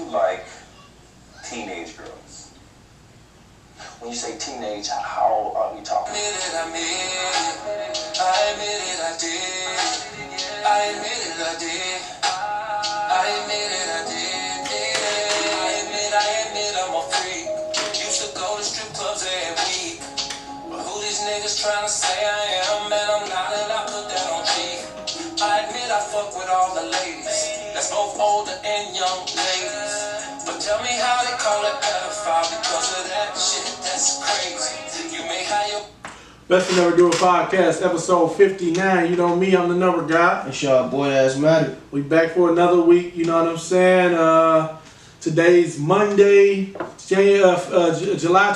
like teenage girls? When you say teenage, how old are we talking? I admit it, I did. I admit it, I did. I admit it, I did. I admit I'm a freak. Used to go to strip clubs every week. But who these niggas trying to say I am? Man, I'm not, and I put that on G. I admit I fuck with all the ladies. That's both older and young ladies. But tell me how they call it pedophile because of that shit. That's crazy. You may have your Best to Never Do a Podcast, episode 59. You know me, I'm the number guy. It's y'all boy ass Matty. We back for another week, you know what I'm saying? Today's Monday, July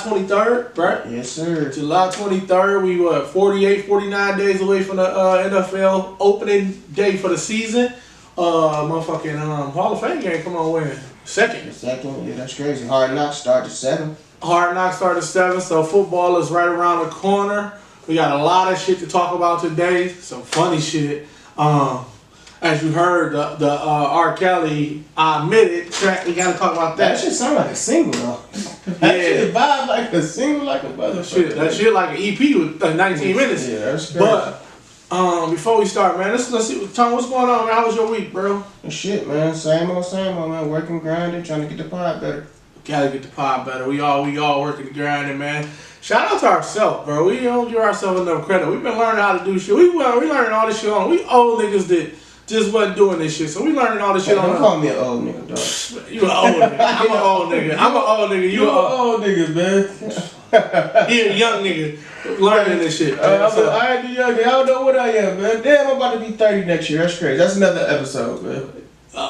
23rd, right? Yes, sir. July 23rd, we 48, 49 days away from the NFL opening day for the season. Motherfucking Hall of Fame game, come on, when? Second, yeah, that's crazy. Hard Knocks start at 7. Hard Knocks start at 7, so football is right around the corner. We got a lot of shit to talk about today, some funny shit. As you heard, the R. Kelly, I Admit It track, we gotta talk about that. That shit sound like a single, though. That shit vibe like a single, like a motherfucker. That shit like an EP with 19 minutes. Yeah, that's crazy. But before we start, man, let's see. Tom, what's going on, man? How was your week, bro? Shit, man. Same old, man. Working, grinding, trying to get the pod better. Gotta get the pod better. We all working and grinding, man. Shout out to ourselves, bro. We don't give ourselves enough credit. We've been learning how to do shit. We learning all this shit on. We old niggas that just wasn't doing this shit. So we learning all this shit on. Don't call me an old nigga, dog. You an old nigga. I'm an old nigga. I'm an old nigga. You an old nigga, man. He a young nigga learning this shit. I ain't the young nigga. I don't know what I am, man. Damn, I'm about to be 30 next year. That's crazy. That's another episode, man.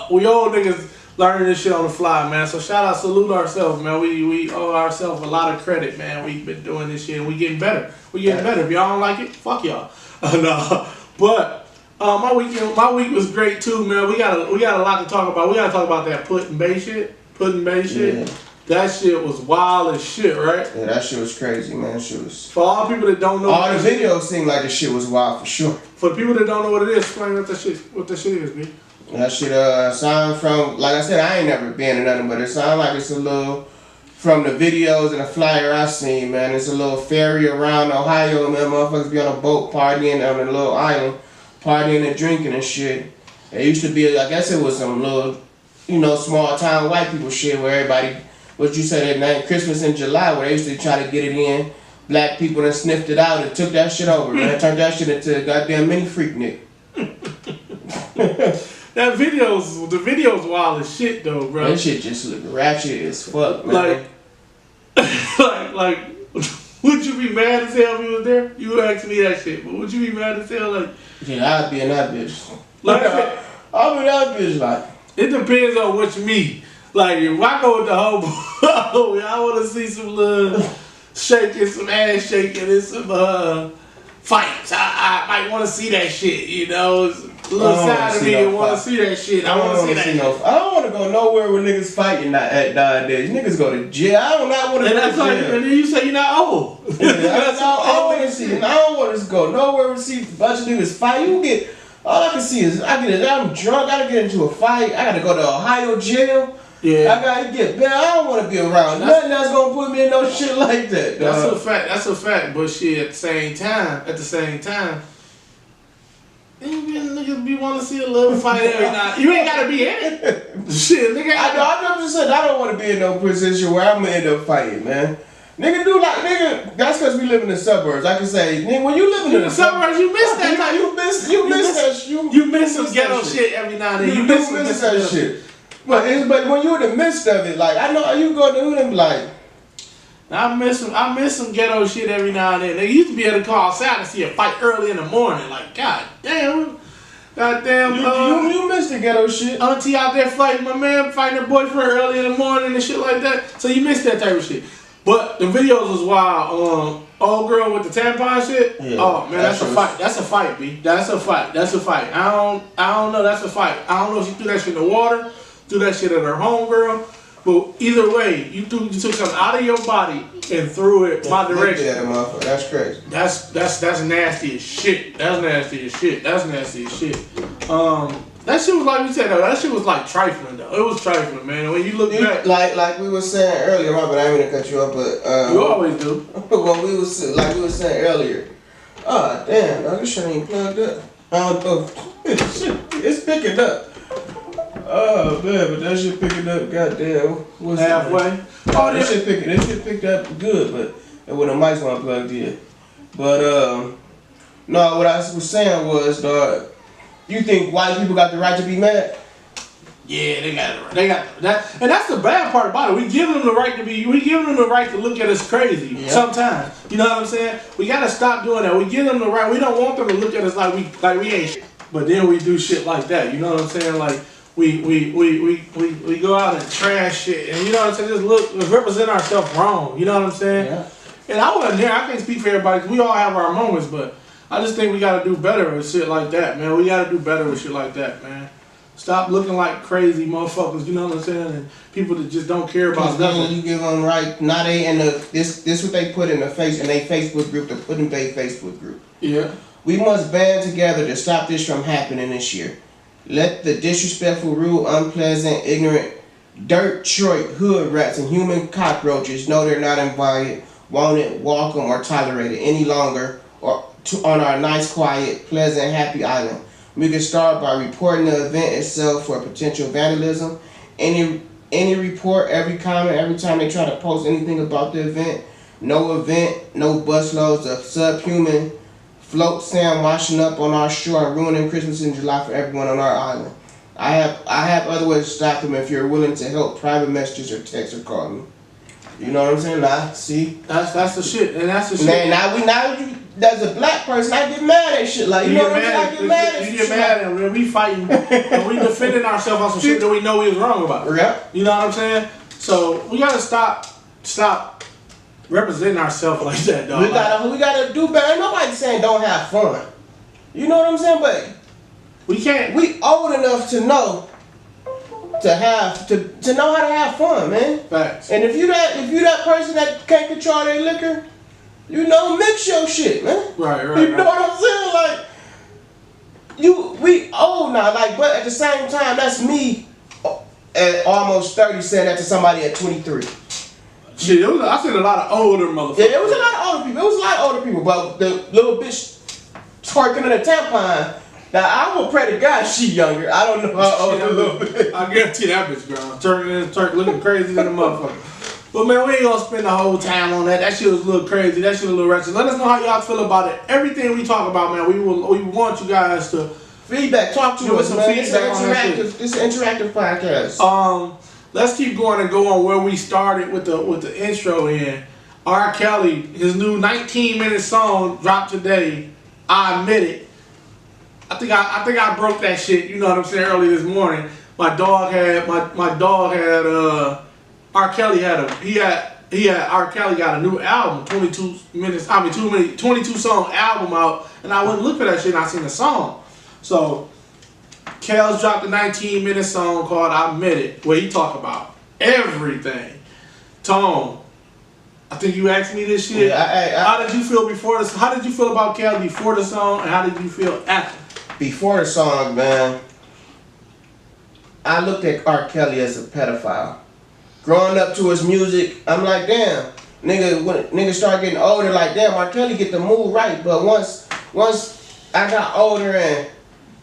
We old niggas learning this shit on the fly, man. So shout out, salute ourselves, man. We owe ourselves a lot of credit, man. We've been doing this shit and we getting better. We getting better. If y'all don't like it, fuck y'all. No. But my week was great too, man. We got a lot to talk about. We gotta talk about that Put-in Bay shit. Yeah. That shit was wild as shit, right? Yeah, that shit was crazy, man. Shit was. For all people that don't know, all the videos seem like the shit was wild for sure. For the people that don't know what it is, explain what that shit is, B. That shit sound from, like I said, I ain't never been to nothing, but it sound like it's a little, from the videos and the flyer I seen, man, it's a little ferry around Ohio, man, motherfuckers be on a boat partying on a little island, partying and drinking and shit. It used to be, I guess it was some little, small town white people shit where everybody, what you said, that night, Christmas in July, where they used to try to get it in. Black people that sniffed it out and took that shit over, man. Turned that shit into a goddamn mini freak nick. The video's wild as shit though, bro. That shit just look ratchet as fuck, man. Like, would you be mad as hell if you was there? You asked me that shit, but would you be mad as hell? Like, yeah, I'd be in that bitch. Like, I'll be in that bitch like. It depends on what you mean. Like, if I go with the hobo, I want to see some little shaking, some ass shaking, and some fights. I might want to see that shit, It's a little side of me that want to see that shit. I want to see that shit. I don't want to go nowhere where niggas fighting nowadays. Niggas go to jail. I do not want to go to jail. And then you say you're not old. I don't want to go nowhere where see a bunch of niggas fight. All I can see is I'm drunk. I gotta get into a fight. I gotta go to Ohio jail. Yeah. I gotta get better. I don't want to be around nothing that's gonna put me in no shit like that. Dog. That's a fact. But shit, at the same time, niggas be want to see a little fight every night. You ain't gotta be in it. Shit, nigga. I'm just saying I don't want to be in no position where I'm gonna end up fighting, man. Nigga, that's because we live in the suburbs. I can say, nigga, when you live in the suburbs, you miss that time. You miss some ghetto shit every now and then. You miss that shit. But when you're in the midst of it, like, I know you go to them, like. I miss some ghetto shit every now and then. They used to be able to call outside and see a fight early in the morning. Like, God damn. You miss the ghetto shit. Auntie out there fighting my man, fighting her boyfriend early in the morning and shit like that. So you miss that type of shit. But the videos was wild. Old girl with the tampon shit. Yeah, oh man, that's a fight. That's a fight, B. That's a fight. I don't know. That's a fight. I don't know if she threw that shit in the water, threw that shit at her homegirl. But either way, you took something out of your body and threw it my direction. That's crazy. That's nasty as shit. That shit was like we said though. That shit was like trifling though. It was trifling, man. When you look back, like we were saying earlier, but I didn't mean to cut you off, but you always do. What we were saying earlier. Oh damn, dog, this shit ain't plugged up. I don't know. It's picking up. Oh man, but that shit picking up. Goddamn, what's halfway? Oh, this shit picked up good, but when the mics weren't plugged in. But no, what I was saying was, dog. You think white people got the right to be mad? Yeah, they got that, and that's the bad part about it. We give them the right to be. We give them the right to look at us crazy. Yep. Sometimes, you know what I'm saying? We gotta stop doing that. We give them the right. We don't want them to look at us like we ain't shit. But then we do shit like that. You know what I'm saying? Like we go out and trash shit, and you know what I'm saying? Just represent ourselves wrong. You know what I'm saying? Yeah. And I wasn't there. I can't speak for everybody. 'Cause we all have our moments, but I just think we gotta do better with shit like that, man. We gotta do better with shit like that, man. Stop looking like crazy motherfuckers, you know what I'm saying? And people that just don't care about nothing. You give them right. Now they in this what they put in the they Facebook group. To put in their Facebook group. Yeah. We must band together to stop this from happening this year. Let the disrespectful, rude, unpleasant, ignorant, dirt, Detroit, hood rats, and human cockroaches know they're not invited, wanted, welcome, or tolerated any longer on our nice, quiet, pleasant, happy island. We can start by reporting the event itself for potential vandalism. Any report, every comment, every time they try to post anything about the event, no busloads of subhuman float sand washing up on our shore and ruining Christmas in July for everyone on our island. I have other ways to stop them if you're willing to help. Private messages or text or call me. You know what I'm saying? Nah, see? That's the shit. And that's the shit. Now you as a black person, I get mad at shit. Like, you know what I'm saying? I get mad at shit. You get mad and we fighting and we defending ourselves on some shit that we know we was wrong about. Yeah. You know what I'm saying? So we gotta stop representing ourselves like that, dog. We gotta do better. Ain't nobody saying don't have fun. You know what I'm saying? But we can't. We old enough to know to know how to have fun, man. Facts. And if you that person that can't control their liquor, you know, mix your shit, man. Right. You know what I'm saying? Like, we old now, like, but at the same time, that's me at almost 30 saying that to somebody at 23. Shit, I seen a lot of older motherfuckers. Yeah, it was a lot of older people. It was a lot of older people, but the little bitch twerking in a tampon. Now, I will pray to God she younger. I don't know how old a little bit. I guarantee that bitch, girl. Turk looking crazy than a motherfucker. But man, we ain't gonna spend the whole time on that. That shit was a little crazy. That shit was a little ratchet. Let us know how y'all feel about it. Everything we talk about, man, we want you guys to feedback. Talk to us, man. It's an interactive podcast. Let's keep going and go on where we started with the intro in. R. Kelly, his new 19-minute song dropped today. I Admit It. I think I broke that shit. You know what I'm saying? Early this morning, my dog had R. Kelly R. Kelly got a new album, 22 song album out, and I went and looked for that shit and I seen the song. So Kel's dropped a 19-minute song called I Admit It, where he talk about everything. Tone, I think you asked me this shit. Yeah, how did you feel before this? How did you feel about Kel before the song, and how did you feel after? Before the song, man, I looked at R. Kelly as a pedophile. Growing up to his music, I'm like, damn, when niggas start getting older, like, damn, R. Kelly get the move right. But once I got older and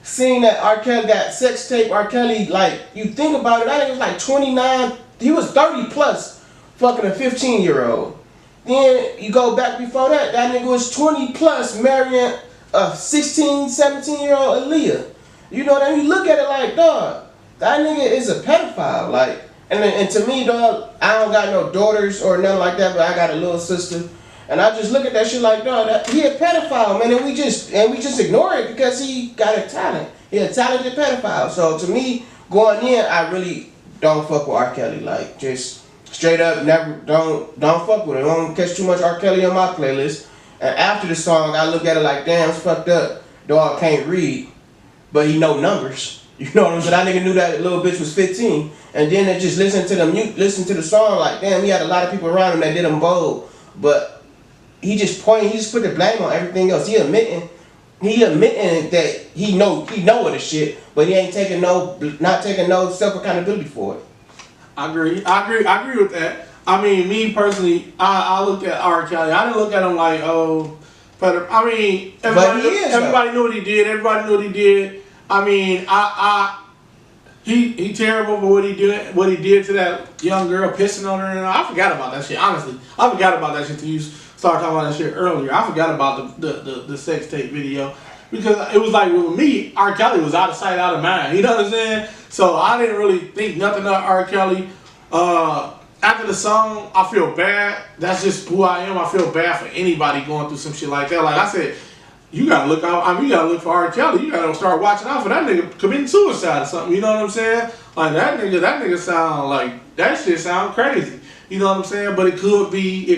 seen that R. Kelly got sex tape, R. Kelly, like, you think about it, I think it was like 29, he was 30 plus, fucking a 15-year-old. Then you go back before that nigga was 20 plus marrying a 16, 17-year-old Aaliyah. You know what I mean? You look at it like, dog, that nigga is a pedophile. Like, and to me, dog, I don't got no daughters or nothing like that, but I got a little sister. And I just look at that shit like, dog, he a pedophile, man, and we just ignore it because he got a talent. He a talented pedophile. So to me, going in, I really don't fuck with R. Kelly. Like, just straight up, never don't fuck with him. Don't catch too much R. Kelly on my playlist. And after the song, I look at it like, damn, it's fucked up. Dog can't read, but he know numbers. You know what I'm saying? That nigga knew that little bitch was 15. And then they just listen to the song like, damn, he had a lot of people around him that did him bold. But he just put the blame on everything else. He admitting he admitting that he know of the shit, but he ain't not taking no self accountability for it. I agree with that. I mean, me personally, I looked at R. Kelly. I didn't look at him like, oh, but I mean, everybody knew what he did. Everybody knew what he did. I mean, he terrible for what he did to that young girl, pissing on her. And I forgot about that shit. Honestly, I forgot about that shit till you started talking about that shit earlier. I forgot about the sex tape video because it was like with me, R. Kelly was out of sight, out of mind. You know what I'm saying? So I didn't really think nothing of R. Kelly. After the song, I feel bad. That's just who I am. I feel bad for anybody going through some shit like that. Like I said, you gotta look out. I mean, you gotta look for R. Kelly. You gotta start watching out for that nigga committing suicide or something. You know what I'm saying? Like that nigga sound like that shit sound crazy. You know what I'm saying? But it could be he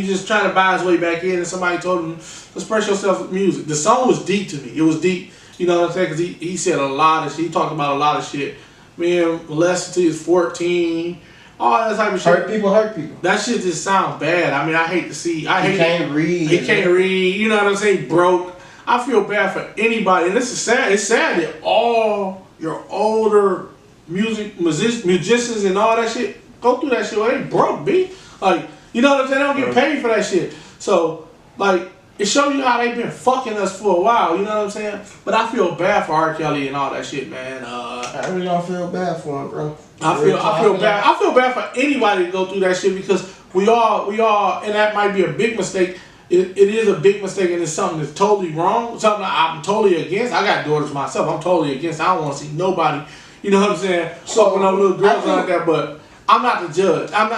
just trying to buy his way back in, and somebody told him, express yourself with music. The song was deep to me. It was deep. You know what I'm saying? Because he said a lot of shit. He talked about a lot of shit. Man, molested till he's 14. All that type of shit. Hurt people. That shit just sounds bad. I mean, I hate to see. He can't read. He can't read. You know what I'm saying? Broke. I feel bad for anybody, and this is sad. It's sad that all your older musicians and all that shit go through that shit. Well, they broke, B. Like, you know what I'm saying? They don't get paid for that shit. So, like, it shows you how they been fucking us for a while. You know what I'm saying? But I feel bad for R. Kelly and all that shit, man. I really don't feel bad for him, bro. I feel bad. I feel bad for anybody to go through that shit because we all, and that might be a big mistake. It is a big mistake, and it's something that's totally wrong. Something I'm totally against. I got daughters myself. I'm totally against. I don't want to see nobody. You know what I'm saying? Fucking up little girls like that. But I'm not the judge. I'm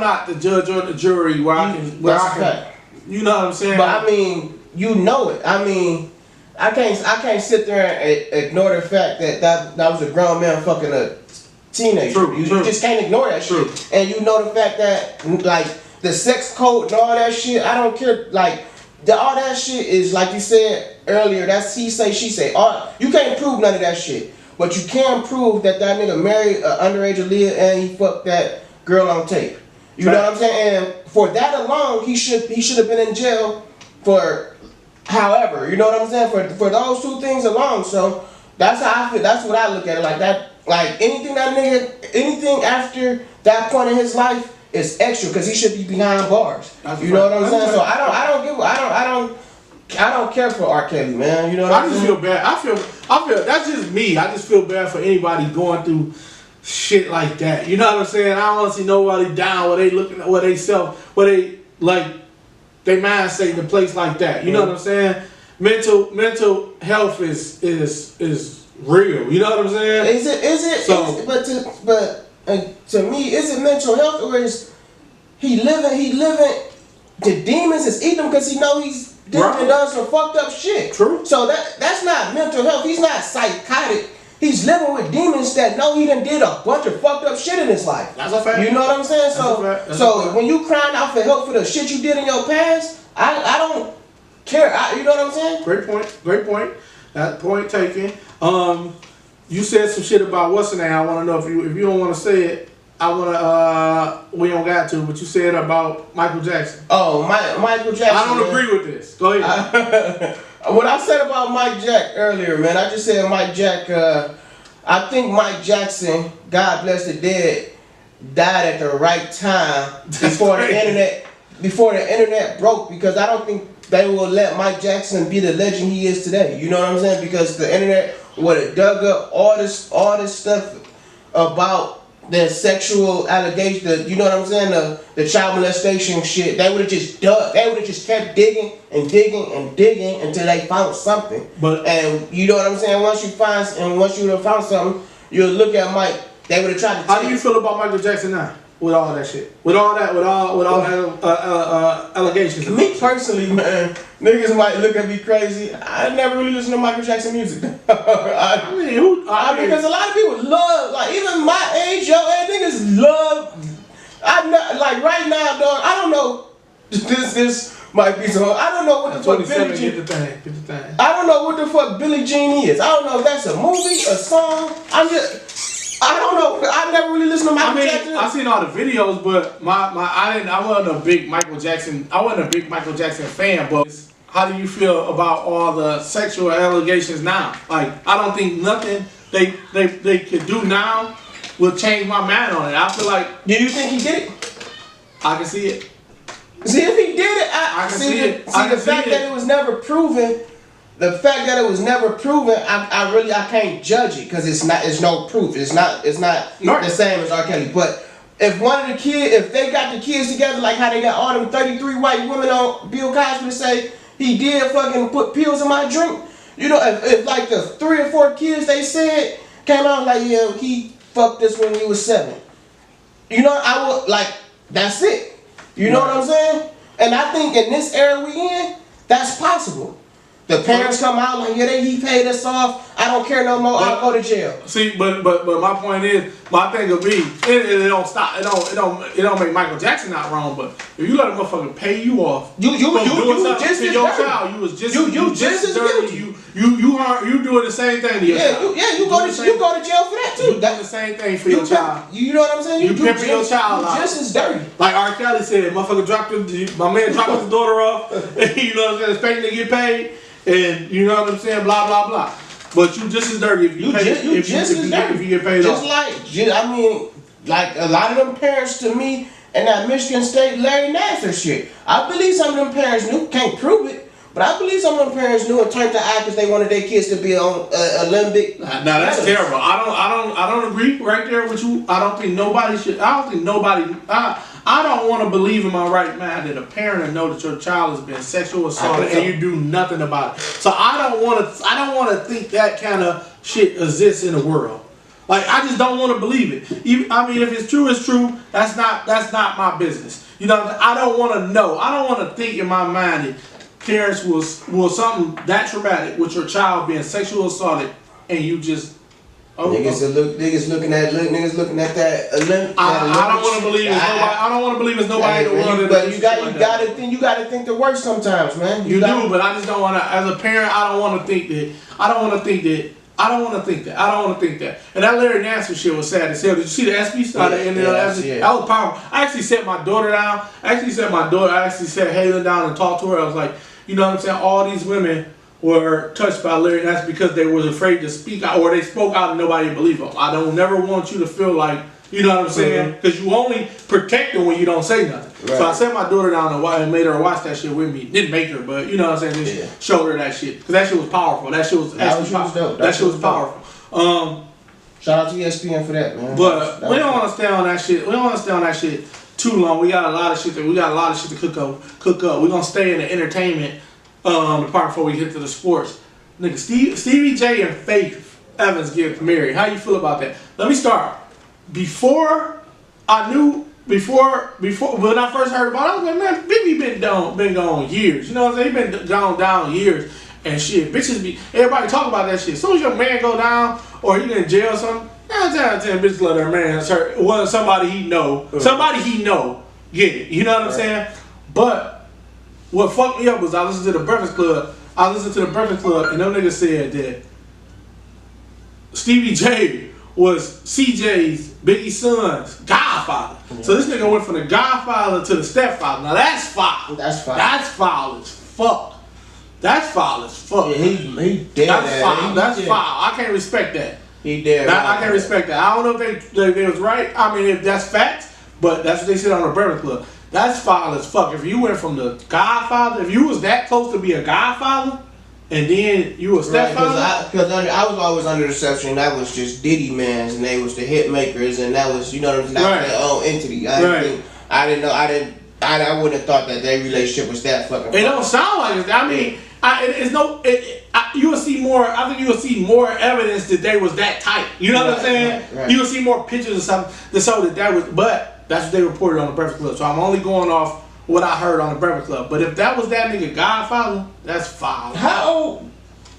not the judge or the jury where I can. You know what I'm saying? But I mean, you know it. I mean, I can't sit there and ignore the fact that was a grown man fucking a teenager. True. You just can't ignore that shit. And you know the fact that like the sex code and all that shit. I don't care. Like all that shit is like you said earlier. That's he say she say. You can't prove none of that shit. But you can prove that nigga married an underage Aaliyah and he fucked that girl on tape. You know what I'm saying? And for that alone, he should have been in jail for however. You know what I'm saying? For those two things alone. So that's how I feel. That's what I look at it like that. Like anything after that point in his life is extra because he should be behind bars. You know what I'm saying? So I don't care for R. Kelly, man. You know what I'm saying? I just feel bad. I feel that's just me. I just feel bad for anybody going through shit like that. You know what I'm saying? I don't want to see nobody down where they looking at where they like they mind state in a place like that. You know what I'm saying? Mental health is real. You know what I'm saying? Is it? So, to me, is it mental health or is he living? The demons is eating him because he know he's done some fucked up shit. True. So that's not mental health. He's not psychotic. He's living with demons that know he done did a bunch of fucked up shit in his life. That's a fact. You know what I'm saying? So when you crying out for help for the shit you did in your past, I don't care. You know what I'm saying? Great point. That point taken. You said some shit about what's the name. I want to know if you don't want to say it. I want to. We don't got to, but you said about Michael Jackson. Oh, Michael Jackson. I don't agree with this. Go ahead. What I said about Mike Jack earlier, man, I just said Mike Jack. I think Mike Jackson, God bless the dead, died at the right time before the internet broke, because I don't think they will let Mike Jackson be the legend he is today. You know what I'm saying? Because the internet would have dug up all this stuff about the sexual allegation, you know what I'm saying, the child molestation shit. They would have just dug. They would have just kept digging and digging and digging until they found something. And you know what I'm saying? Once you would have found something, you'll look at Mike. They would have tried to. How do you feel about Michael Jackson now? With all that shit, with all that allegations. Me personally, man, niggas might look at me crazy. I never really listen to Michael Jackson music. Because a lot of people love, like even my age, your age, niggas love. Like right now, dog. I don't know. This might be so. I don't know what the fuck Billie Jean. Get the thing. I don't know what the fuck Billie Jean is. I don't know if that's a movie, a song. I don't know. I never really listened to Michael Jackson. I've seen all the videos, but I wasn't a big Michael Jackson. I wasn't a big Michael Jackson fan, but how do you feel about all the sexual allegations now? Like, I don't think nothing they could do now will change my mind on it. I feel like. Do you think he did it? I can see it. See, if he did it, I can see it. See, the fact that it was never proven. The fact that it was never proven, I can't judge it because it's no proof. It's not the same as R. Kelly. But if one of the kids, if they got the kids together, like how they got all them 33 white women on Bill Cosby to say he did fucking put pills in my drink, you know, if like the 3 or 4 kids they said came out like, yeah, he fucked this when he was 7, you know, I would like, that's it. You know what I'm saying? And I think in this era we in, that's possible. The parents come out like, yeah, he paid us off. I don't care no more. I'll go to jail. See, but my point is, my thing will be, it don't stop. It don't make Michael Jackson not wrong. But if you let a motherfucker pay you off, you just to your child, you just as dirty. You doing the same thing to your child. You go to jail for that too. You doing the same thing for your child. You know what I'm saying? You pimping your child out. Just as dirty. Like R. Kelly said, motherfucker my man dropped his daughter off. You know what I'm saying? Expecting to get paid. And you know what I'm saying? Blah, blah, blah. But you just as dirty if you get paid off. I mean, like a lot of them parents to me and that Michigan State Larry Nassar shit. I believe some of them parents knew, can't prove it, but I believe some of them parents knew and turned to act because they wanted their kids to be on Olympic. Now that's terrible. I don't agree right there with you. I don't think nobody should. I don't want to believe in my right mind that a parent will know that your child has been sexually assaulted and you do nothing about it. So I don't want to think that kind of shit exists in the world. Like, I just don't want to believe it. I mean, if it's true, it's true. That's not my business. You know, I don't want to know. I don't want to think in my mind that parents will something that traumatic with your child being sexually assaulted and you just. Niggas looking at that. I don't want to believe it's nobody. I don't want to believe it's nobody in the world. But you got to think the worst sometimes, man. You do, but I just don't want to. As a parent, I don't want to think that. I don't want to think that. And that Larry Nassar shit was sad as hell. Did you see the SB stuff? That was powerful. I actually sat my daughter down. I actually sat Halen down and talked to her. I was like, you know what I'm saying? All these women were touched by Larry Nassar because they was afraid to speak out, or they spoke out and nobody believed them. I don't never want you to feel like, you know what I'm saying? Because you only protect them when you don't say nothing. Right. So I sat my daughter down and made her watch that shit with me. Didn't make her, but you know what I'm saying? Just showed her that shit. Because that shit was powerful. That shit was actually that shit was powerful. Shout out to ESPN for that, man. But we don't want to stay on that shit. We don't want to stay on that shit too long. We got a lot of shit to cook up. We're gonna stay in the entertainment part before we get to the sports. Nigga, Stevie J and Faith Evans get married. How you feel about that? Let me start. Before when I first heard about it, I was like, man, Biggie been gone years. You know what I'm saying? He been gone down years. And shit, everybody talk about that shit. As soon as your man go down or he in jail or something, 9 out of 10 bitches let their man hurt. Well, somebody he know get it. You know what I'm saying? But what fucked me up was I listened to the Breakfast Club. And them niggas said that Stevie J was CJ's, Biggie's son's godfather. Mm-hmm. So this nigga went from the godfather to the stepfather. Now that's foul. That's foul as fuck. That's foul as fuck. Yeah, he dead. That's foul. I can't respect that. He dead. I can't respect that. I don't know if they was right. I mean, if that's facts, but that's what they said on the Breakfast Club. That's foul as fuck. If you went from the godfather, if you was that close to be a godfather, and then you a stepfather. Right, because I was always under the perception that was just Diddy Mans, and they was the hit makers, and that was, you know, that their own entity. I wouldn't have thought that their relationship was that fucking. It don't sound like it. I mean, you will see more. I think you will see more evidence that they was that tight. You know what I'm saying? Right. You will see more pictures or something that showed that was. But that's what they reported on the Breakfast Club. So I'm only going off what I heard on the Breakfast Club. But if that was that nigga godfather, that's foul. How old?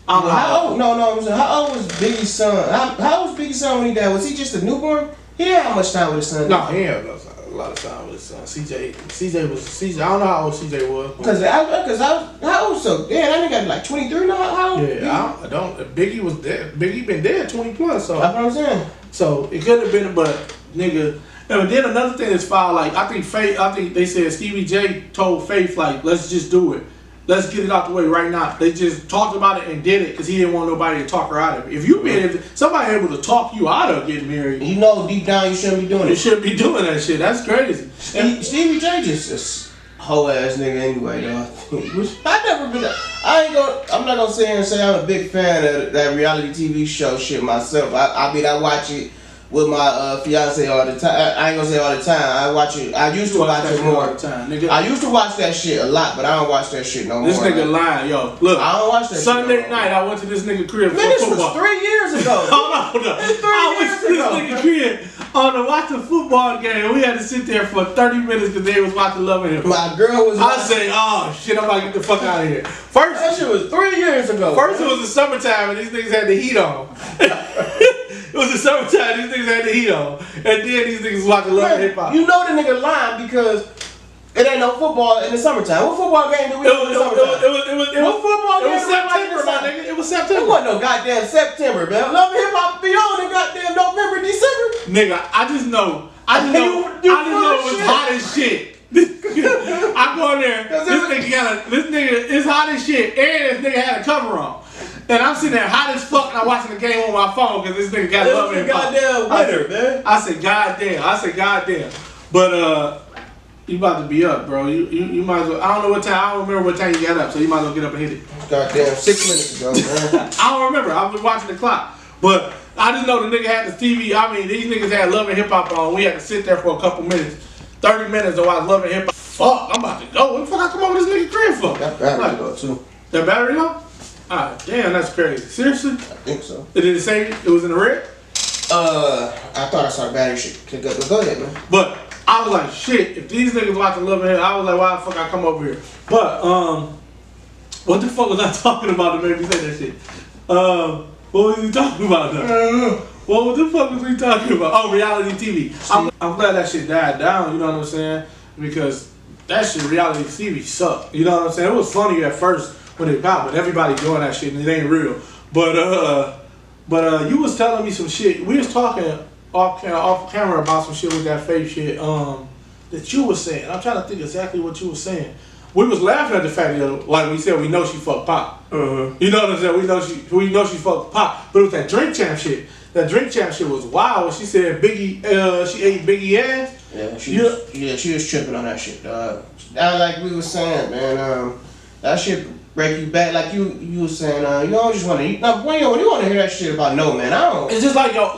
How old? No. How old was Biggie's son? How old was Biggie's son when he died? Was he just a newborn? He didn't have much time with his son. No, he had a lot of time with his son. CJ was. I don't know how old CJ was. Because how old? So yeah, that nigga like 23 now. How old? Yeah, I don't. Biggie was dead. Biggie been dead 20 plus. So that's what I'm saying. So it could have been, but nigga. And then another thing that's foul, like I think they said Stevie J told Faith like, let's just do it. let's get it out the way right now. They just talked about it and did it because he didn't want nobody to talk her out of it. If somebody able to talk you out of getting married, you know deep down you shouldn't be doing it. You shouldn't be doing that shit. That's crazy. Stevie J just a hoe ass nigga anyway, though. I'm not gonna sit here and say I'm a big fan of that reality TV show shit myself. I watch it with my fiance all the time. I ain't gonna say all the time. I watch it. I used to watch it more. All the time, nigga. I used to watch that shit a lot, but I don't watch that shit no more. This nigga lying, yo. Look, I don't watch that Sunday shit night, I went to this nigga crib for this football. was 3 years ago. Hold on. I went to this nigga crib to watch a football game. We had to sit there for 30 minutes because they was watching Love and Hip Hop. My girl was. I say, oh shit, I'm about to get the fuck out of here. First, that shit was 3 years ago. First, it was the summertime and these niggas had the heat on. It was the summertime, these niggas had the heat on. And then these niggas watching Love and Hip Hop. You know the nigga lying because it ain't no football in the summertime. What football game did we do in the summertime? What football game it was September, my nigga. It was September. It wasn't no goddamn September, man. Love and Hip Hop be on in goddamn November, December. Nigga, I just know it was hot as shit. I go in there, this nigga is hot as shit, and this nigga had a cover on. And I'm sitting there hot as fuck and I'm watching the game on my phone because this nigga got Love and Hip Hop. Goddamn winter, man. I said, goddamn. But you about to be up, bro. You might as well. I don't remember what time you got up, so you might as well get up and hit it. Goddamn, 6 minutes ago, man. I don't remember. I was watching the clock. But I just know the nigga had the TV. I mean, these niggas had Love and Hip Hop on. We had to sit there for a couple minutes. 30 minutes to watch Love and Hip Hop. Fuck, I'm about to go. What the fuck I come over this nigga crib for? That battery low, too. That battery low? Ah, damn, that's crazy. Seriously? I think so. Did it say it was in the red? I thought I saw battery shit. Go ahead, man. But I was like, shit, if these niggas watching Love and Hip Hop, I was like, why the fuck I come over here? But, what the fuck was I talking about that made me say that shit? What was we talking about though? What the fuck was we talking about? Oh, reality TV. I'm glad that shit died down, you know what I'm saying? Because that shit, reality TV sucked. You know what I'm saying? It was funny at first when it popped, but everybody doing that shit and it ain't real. But you was telling me some shit. We was talking off camera about some shit with that fake shit that you was saying. I'm trying to think exactly what you was saying. We was laughing at the fact that, like we said, we know she fucked Pop. You know what I'm saying? We know she fucked Pop. But it was that Drink Champ shit. That Drink Champ shit was wild. She said Biggie, she ate Biggie ass. Yeah, she was tripping on that shit, dog. Like we was saying, man, that shit break you back. Like you was saying, you don't just want to eat. Now, when you want to hear that shit about no, man, I don't. It's just like yo,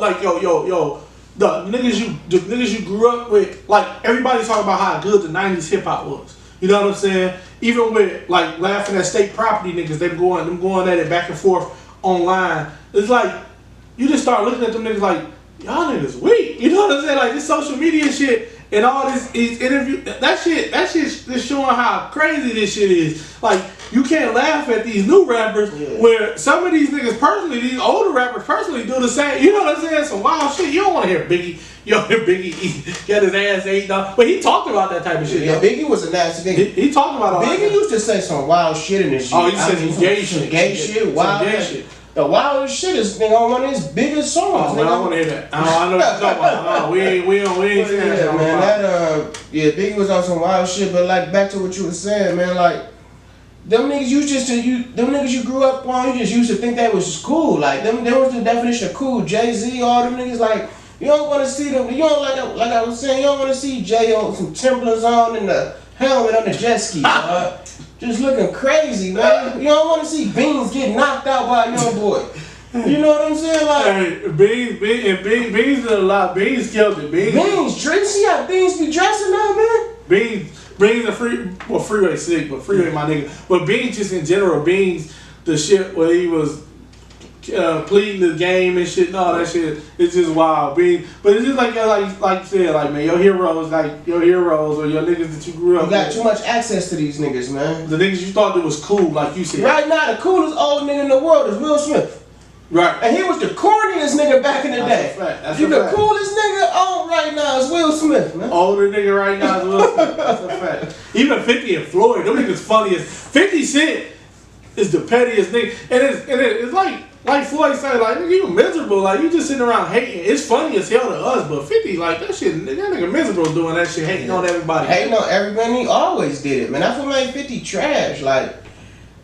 the niggas you grew up with. Like everybody's talking about how good the '90s hip hop was. You know what I'm saying? Even with like laughing at state property niggas, them going at it back and forth online. It's like you just start looking at them niggas like y'all niggas weak. You know what I'm saying? Like this social media shit and all this interview. That shit is showing how crazy this shit is. Like you can't laugh at these new rappers where some of these niggas personally, these older rappers personally do the same. You know what I'm saying? Some wild shit. You don't want to hear Biggie. You don't hear Biggie get his ass ate off. But he talked about that type of shit. Yeah, Biggie was a nasty nigga. He talked about all Biggie used to say some wild shit in his shit. Oh, he said some gay shit. Gay shit, wild shit. The wildest shit is nigga on one of his biggest songs. Oh, man, I want to hear that. I know what you're talking about. We ain't saying that. Man, Biggie was on some wild shit, but like back to what you were saying, man, like them niggas them niggas you grew up on, you just used to think that was just cool. Like them was the definition of cool. Jay-Z, all them niggas like you don't want to see them. You don't like I was saying, you don't want to see Jay on some Timberlands on and the helmet on the jet ski, dog. Just looking crazy, man. You don't want to see Beans get knocked out by a young boy. You know what I'm saying? Like Beans did a lot. Beans killed it. Beans drink. See how Beans be dressing now, man. Beans a Freeway sick, but Freeway my nigga. But Beans just in general, Beans the shit where he was pleading the game and shit and all that shit. It's just wild. But it's just like you said, like man, your heroes or your niggas that you grew up with. You got too much access to these niggas, man. The niggas you thought that was cool, like you said. Right now, the coolest old nigga in the world is Will Smith. Right. And he was the corniest nigga back in the day. That's the coolest nigga on right now is Will Smith, man. Older nigga right now is Will Smith. That's a fact. Even 50 and Floyd, them niggas funny as 50 Cent is the pettiest nigga. And it's like Floyd said, like, nigga, you miserable. Like, you just sitting around hating. It's funny as hell to us, but 50, like, that nigga miserable doing that shit, hating on everybody. Hating on everybody, he always did it, man. That's what made 50 trash. Like,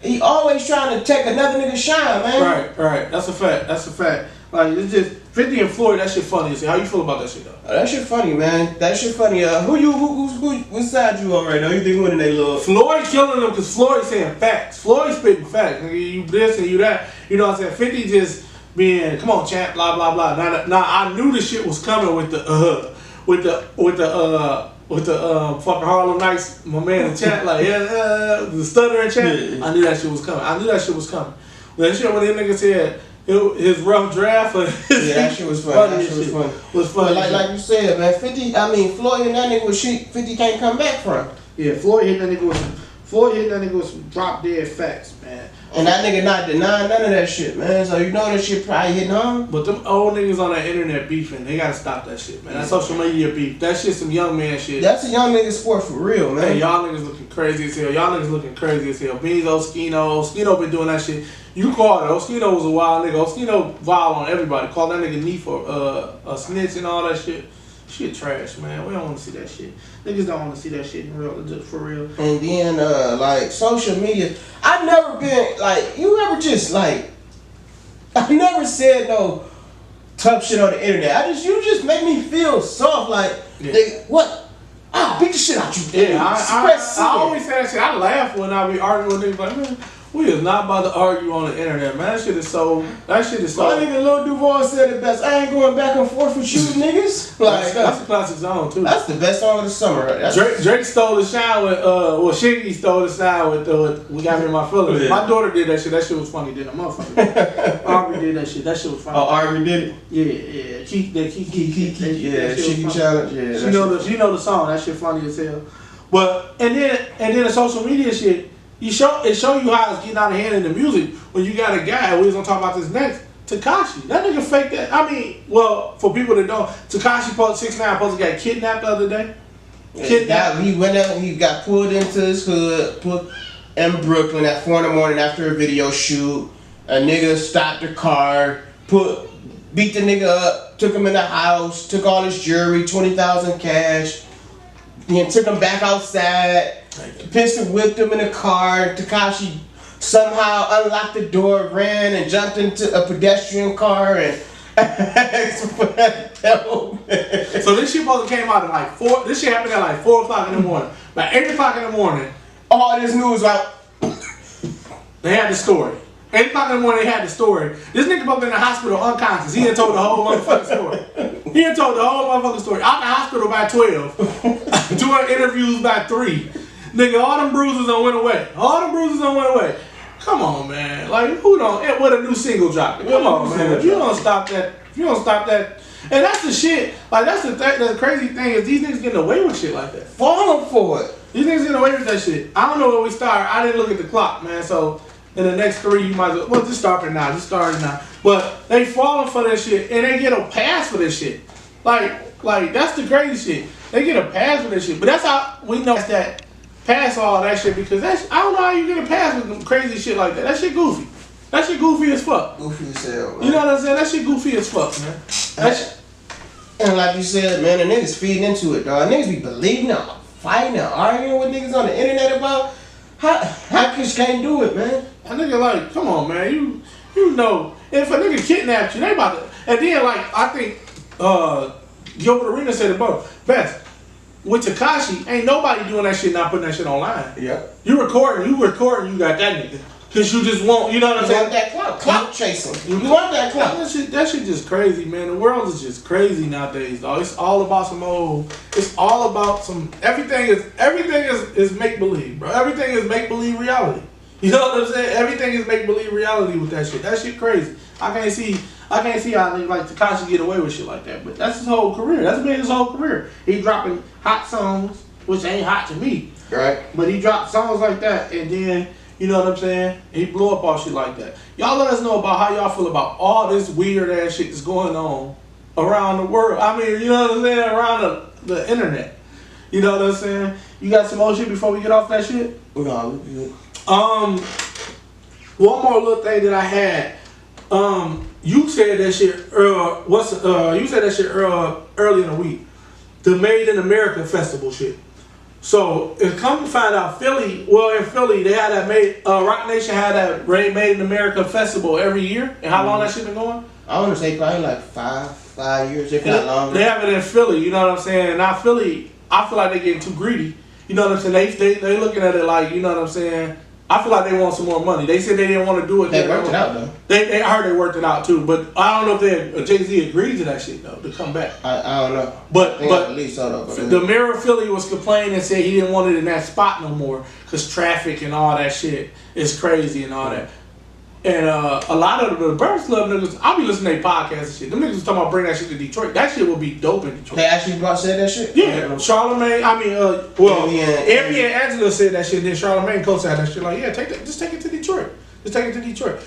he always trying to take another nigga shine, man. Right. That's a fact. Like, it's just 50 and Floyd. That shit funny as hell. How you feel about that shit though? Oh, that shit funny, man. That shit funny. Which side you on right now? You think winning they little? Floyd killing them because Floyd saying facts. Floyd spitting facts. Nigga, you this and you that. You know what I'm saying? 50 just being, come on, champ, blah blah blah. Now I knew the shit was coming with the fucking Harlem Nights, my man in chat, like the stuttering chat. Yeah. I knew that shit was coming. When that nigga said his rough draft, that shit was funny. That shit was funny. Like you said, man, 50. I mean, Floyd and that nigga was shit 50 can't come back from. Yeah, Floyd hit that nigga with some drop dead facts, man. And that nigga not denying none of that shit, man. So you know that shit probably hitting home. But them old niggas on that internet beefing, they gotta stop that shit, man. That social media beef, that shit some young man shit. That's a young nigga sport for real, man. Hey, y'all niggas looking crazy as hell. Beanzo, Skino been doing that shit. You called it. Oskino was a wild nigga. Oskino wild on everybody. Called that nigga knee for a snitch and all that shit. Shit trash, man. We don't want to see that shit. Niggas don't want to see that shit in real, just for real. And then, like, social media. I've never been, like, you ever just, like, I never said no tough shit on the internet. You just make me feel soft, like, what? I'll beat the shit out you. Yeah, I always say that shit. I laugh when I be arguing with niggas like, man, we is not about to argue on the internet, man. That shit is so. My nigga Lil Duval said it best. I ain't going back and forth with you niggas. Like that's a classic song too. That's the best song of the summer. Drake stole the shine with Shiggy stole the shine with We Got Me in My Feelings. Yeah. My daughter did that shit. That shit was funny. Did a motherfucker. Aubrey did that shit. That shit was funny. Oh, Aubrey did it. Yeah. Kiki. Yeah, Shiggy challenge. Yeah. She know the song. That shit funny as hell. But and then the social media shit. It show you how it's getting out of hand in the music when you got a guy, we was gonna talk about this next, Tekashi. That nigga faked that. I mean, well, for people that don't, Tekashi 6ix9ine supposed to get kidnapped the other day. He went out and he got pulled into his hood, put in Brooklyn at 4 in the morning after a video shoot. A nigga stopped the car, beat the nigga up, took him in the house, took all his jewelry, 20,000 cash, then took him back outside. Pistol whipped him in the car. Tekashi somehow unlocked the door, ran and jumped into a pedestrian car and asked for that help. So this shit supposed to came out at like 4. This shit happened at like 4 o'clock in the morning. Like 8 o'clock in the morning. All this news out. They had the story. 8 o'clock in the morning, they had the story. This nigga supposed to be in the hospital unconscious. He had told the whole motherfucking story. Out the hospital by 12. Doing interviews by 3. Nigga, all them bruises done went away. Come on, man. Like, who don't? With a new single drop. Come on, man. If you don't stop that. And that's the shit. Like, that's the crazy thing is these niggas getting away with shit like that. Falling for it. These niggas getting away with that shit. I don't know where we start. I didn't look at the clock, man. So, in the next 3, you might as well just start it now. Just start it now. But they falling for that shit, and they get a pass for this shit. Like that's the crazy shit. They get a pass for this shit. But that's how we know that. Pass all that shit because I don't know how you get a pass with crazy shit like that. That shit goofy. That shit goofy as fuck. Goofy as hell, man. You know what I'm saying? That shit goofy as fuck, man. And like you said, man, the niggas feeding into it, dog. Niggas be believing them, fighting and arguing with niggas on the internet about how kids can't do it, man. A nigga like, come on, man. You know, if a nigga kidnapped you, they about to. And then like I think Gilbert Arenas said it best. With Tekashi, ain't nobody doing that shit, not putting that shit online. Yeah. You recording, you got that nigga. Cause you just want, you know what I'm saying? You want that clout chasing. You want that clout. That shit just crazy, man. The world is just crazy nowadays, dog. It's all about it's all about everything is make-believe, bro. Everything is make-believe reality. You know what I'm saying? Everything is make-believe reality with that shit. That shit crazy. I can't see how niggas like Tekashi get away with shit like that. But that's his whole career. That's been his whole career. He dropping hot songs, which ain't hot to me. Right. But he dropped songs like that, and then, you know what I'm saying? He blew up all shit like that. Y'all let us know about how y'all feel about all this weird ass shit that's going on around the world. I mean, you know what I'm saying? Around the internet. You know what I'm saying? You got some more shit before we get off that shit? No, we good. One more little thing that I had. You said that shit. You said that shit early in the week. The Made in America festival shit. So it come to find out, Philly. Well, in Philly, they had that made. Rock Nation had that Made in America festival every year. And how long that shit been going? I want to say probably like 5 years, if not longer. They have it in Philly. You know what I'm saying? Now Philly, I feel like they're getting too greedy. You know what I'm saying? They looking at it like, you know what I'm saying? I feel like they want some more money. They said they didn't want to do it. They worked it out though. I heard they worked it out too, but I don't know if Jay-Z agreed to that shit though to come back. I don't know. But at least so though. The Mirror of Philly was complaining and said he didn't want it in that spot no more because traffic and all that shit is crazy and all that. And a lot of the Breakfast Club niggas, I'll be listening to their podcasts and shit. Them niggas was talking about bring that shit to Detroit. That shit will be dope in Detroit. They actually said that shit? Yeah, Charlemagne. Envy and Angela said that shit. Then Charlemagne co-signed that shit. Like, yeah, just take it to Detroit. Just take it to Detroit.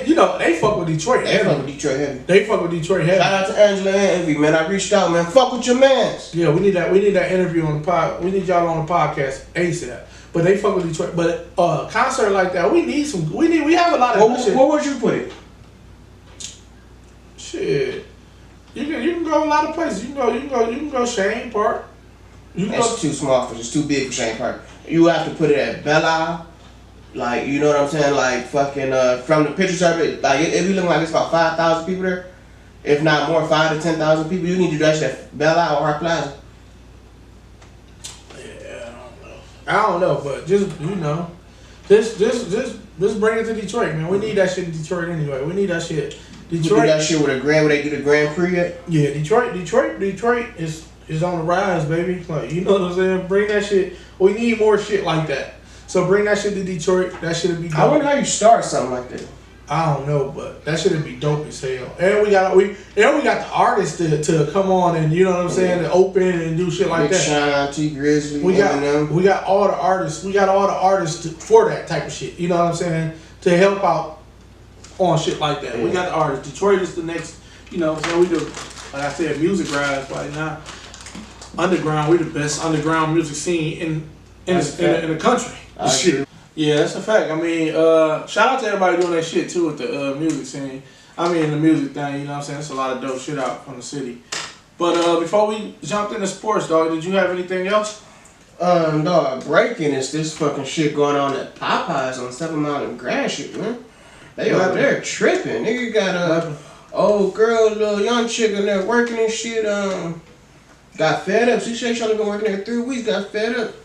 You know, they fuck with Detroit. They fuck with Detroit heavy. They fuck with Detroit heavy. Shout out to Angela and Envy, man. I reached out, man. Fuck with your mans. Yeah, we need that interview on the pod. We need y'all on the podcast ASAP. But they fuck with Detroit. But concert like that, we have a lot of shit. Where would you put it? Shit. You can go a lot of places. You can go Shane Park. That's too small it's too big for Shane Park. You have to put it at Belle Isle. Like, you know what I'm saying? Like, fucking, from the pictures of it, like, it be looking like it's about 5,000 people there. If not more, 5,000 to 10,000 people. You need to do that shit at Belle Isle or Hart Plaza. I don't know, but just bring it to Detroit, man. We need that shit in Detroit anyway. We need that shit. Detroit. Do that shit with where they do the Grand Prix at? Yeah, Detroit is on the rise, baby. Like, you know what I'm saying? Bring that shit. We need more shit like that. So bring that shit to Detroit. That shit would be dope. I wonder how you start something like that. I don't know, but that shit would be dope as hell. And we got the artists to come on and, you know what I'm saying, to open and do shit like Big that. Sean, T Grizzly, we got all the artists. We got all the artists for that type of shit. You know what I'm saying? To help out on shit like that. We got the artists. Detroit is the next. You know, so we do, like I said, music rise right now. Underground, we the best underground music scene in the country. Shit. Yeah, that's a fact. I mean, shout out to everybody doing that shit too with the music scene. I mean, the music thing, you know what I'm saying? There's a lot of dope shit out from the city. But before we jumped into sports, dog, did you have anything else? Dog, breaking is this fucking shit going on at Popeyes on 7 Mile and Gratiot, man. They over there tripping. Nigga got a old girl, little young chick in there working and shit. Got fed up. She said she only been working there 3 weeks, got fed up.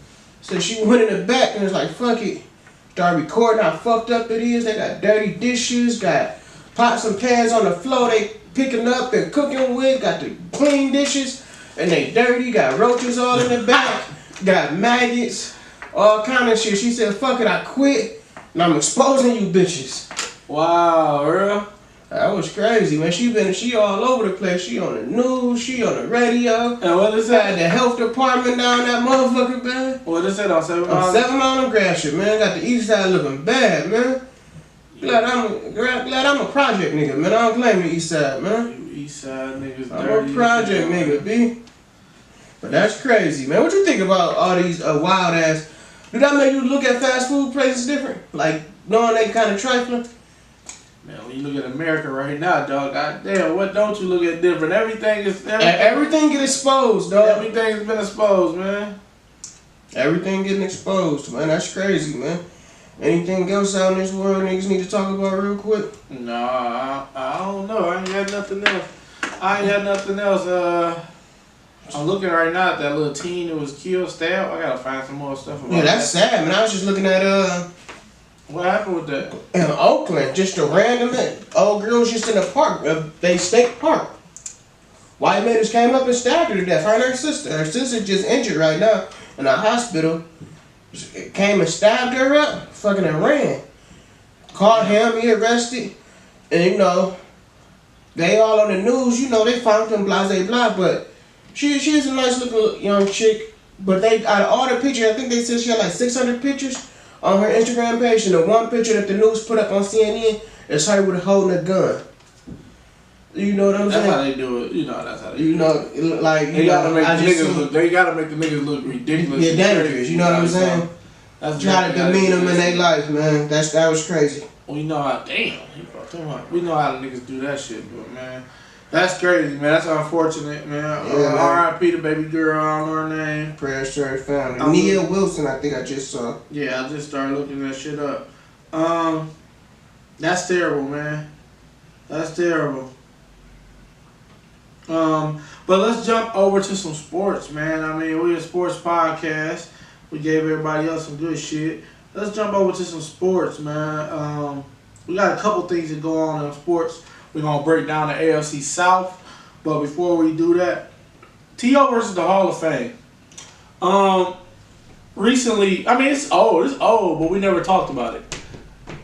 So she went in the back and was like, fuck it. Started recording how fucked up it is. They got dirty dishes, got pots and pans on the floor they picking up and cooking with, got the clean dishes, and they dirty, got roaches all in the back, got maggots, all kind of shit. She said, fuck it, I quit, and I'm exposing you bitches. Wow, bro. That was crazy, man. She all over the place. She on the news, she on the radio. And what is that? The health department down that motherfucker, man. What is that on 7 Mile? On 7 Mile and Gratiot, man. Got the east side looking bad, man. Glad I'm a project nigga, man. I don't claim the east side, man. You east side niggas I'm dirty. a project nigga, B. But that's crazy, man. What you think about all these wild ass? Do that make you look at fast food places different? Like, knowing they kind of trifling? Man, when you look at America right now, dog, goddamn, what don't you look at different? Everything get exposed, dog. Everything's been exposed, man. Everything getting exposed, man. That's crazy, man. Anything else out in this world niggas need to talk about real quick? Nah, I don't know. I ain't got nothing else. I'm looking right now at that little teen who was killed, stabbed. I gotta find some more stuff about that. Yeah, that's sad, man. I was just looking at what happened with that? In Oakland, just a random old girl was just in a park, Bay State Park. White man just came up and stabbed her to death. Her and her sister. Her sister just injured right now in a hospital. Came and stabbed her up, fucking and ran. Caught him, he arrested. And you know, they all on the news, you know, they found him, blah, blah, blah. But she's a nice looking young chick. But they, out of all the pictures, I think they said she had like 600 pictures on her Instagram page, and the one picture that the news put up on CNN is her with holding a gun. You know what I'm saying? That's how they do it. You know, that's how they do it. You know, like, they gotta make the niggas look ridiculous. Yeah, dangerous. You know what I'm saying? That's try to demean them in their life, man. That was crazy. We know how. Damn. We know how the niggas do that shit, but man, that's crazy, man. That's unfortunate, man. Yeah, R.I.P. the baby girl. I don't know her name. Prayers to her family. Nia Wilson, I think I just saw. Yeah, I just started looking that shit up. That's terrible, man. That's terrible. But let's jump over to some sports, man. I mean, we're a sports podcast. We gave everybody else some good shit. Let's jump over to some sports, man. We got a couple things that go on in sports. We're going to break down the AFC South. But before we do that, T.O. versus the Hall of Fame. Recently, I mean, it's old, but we never talked about it.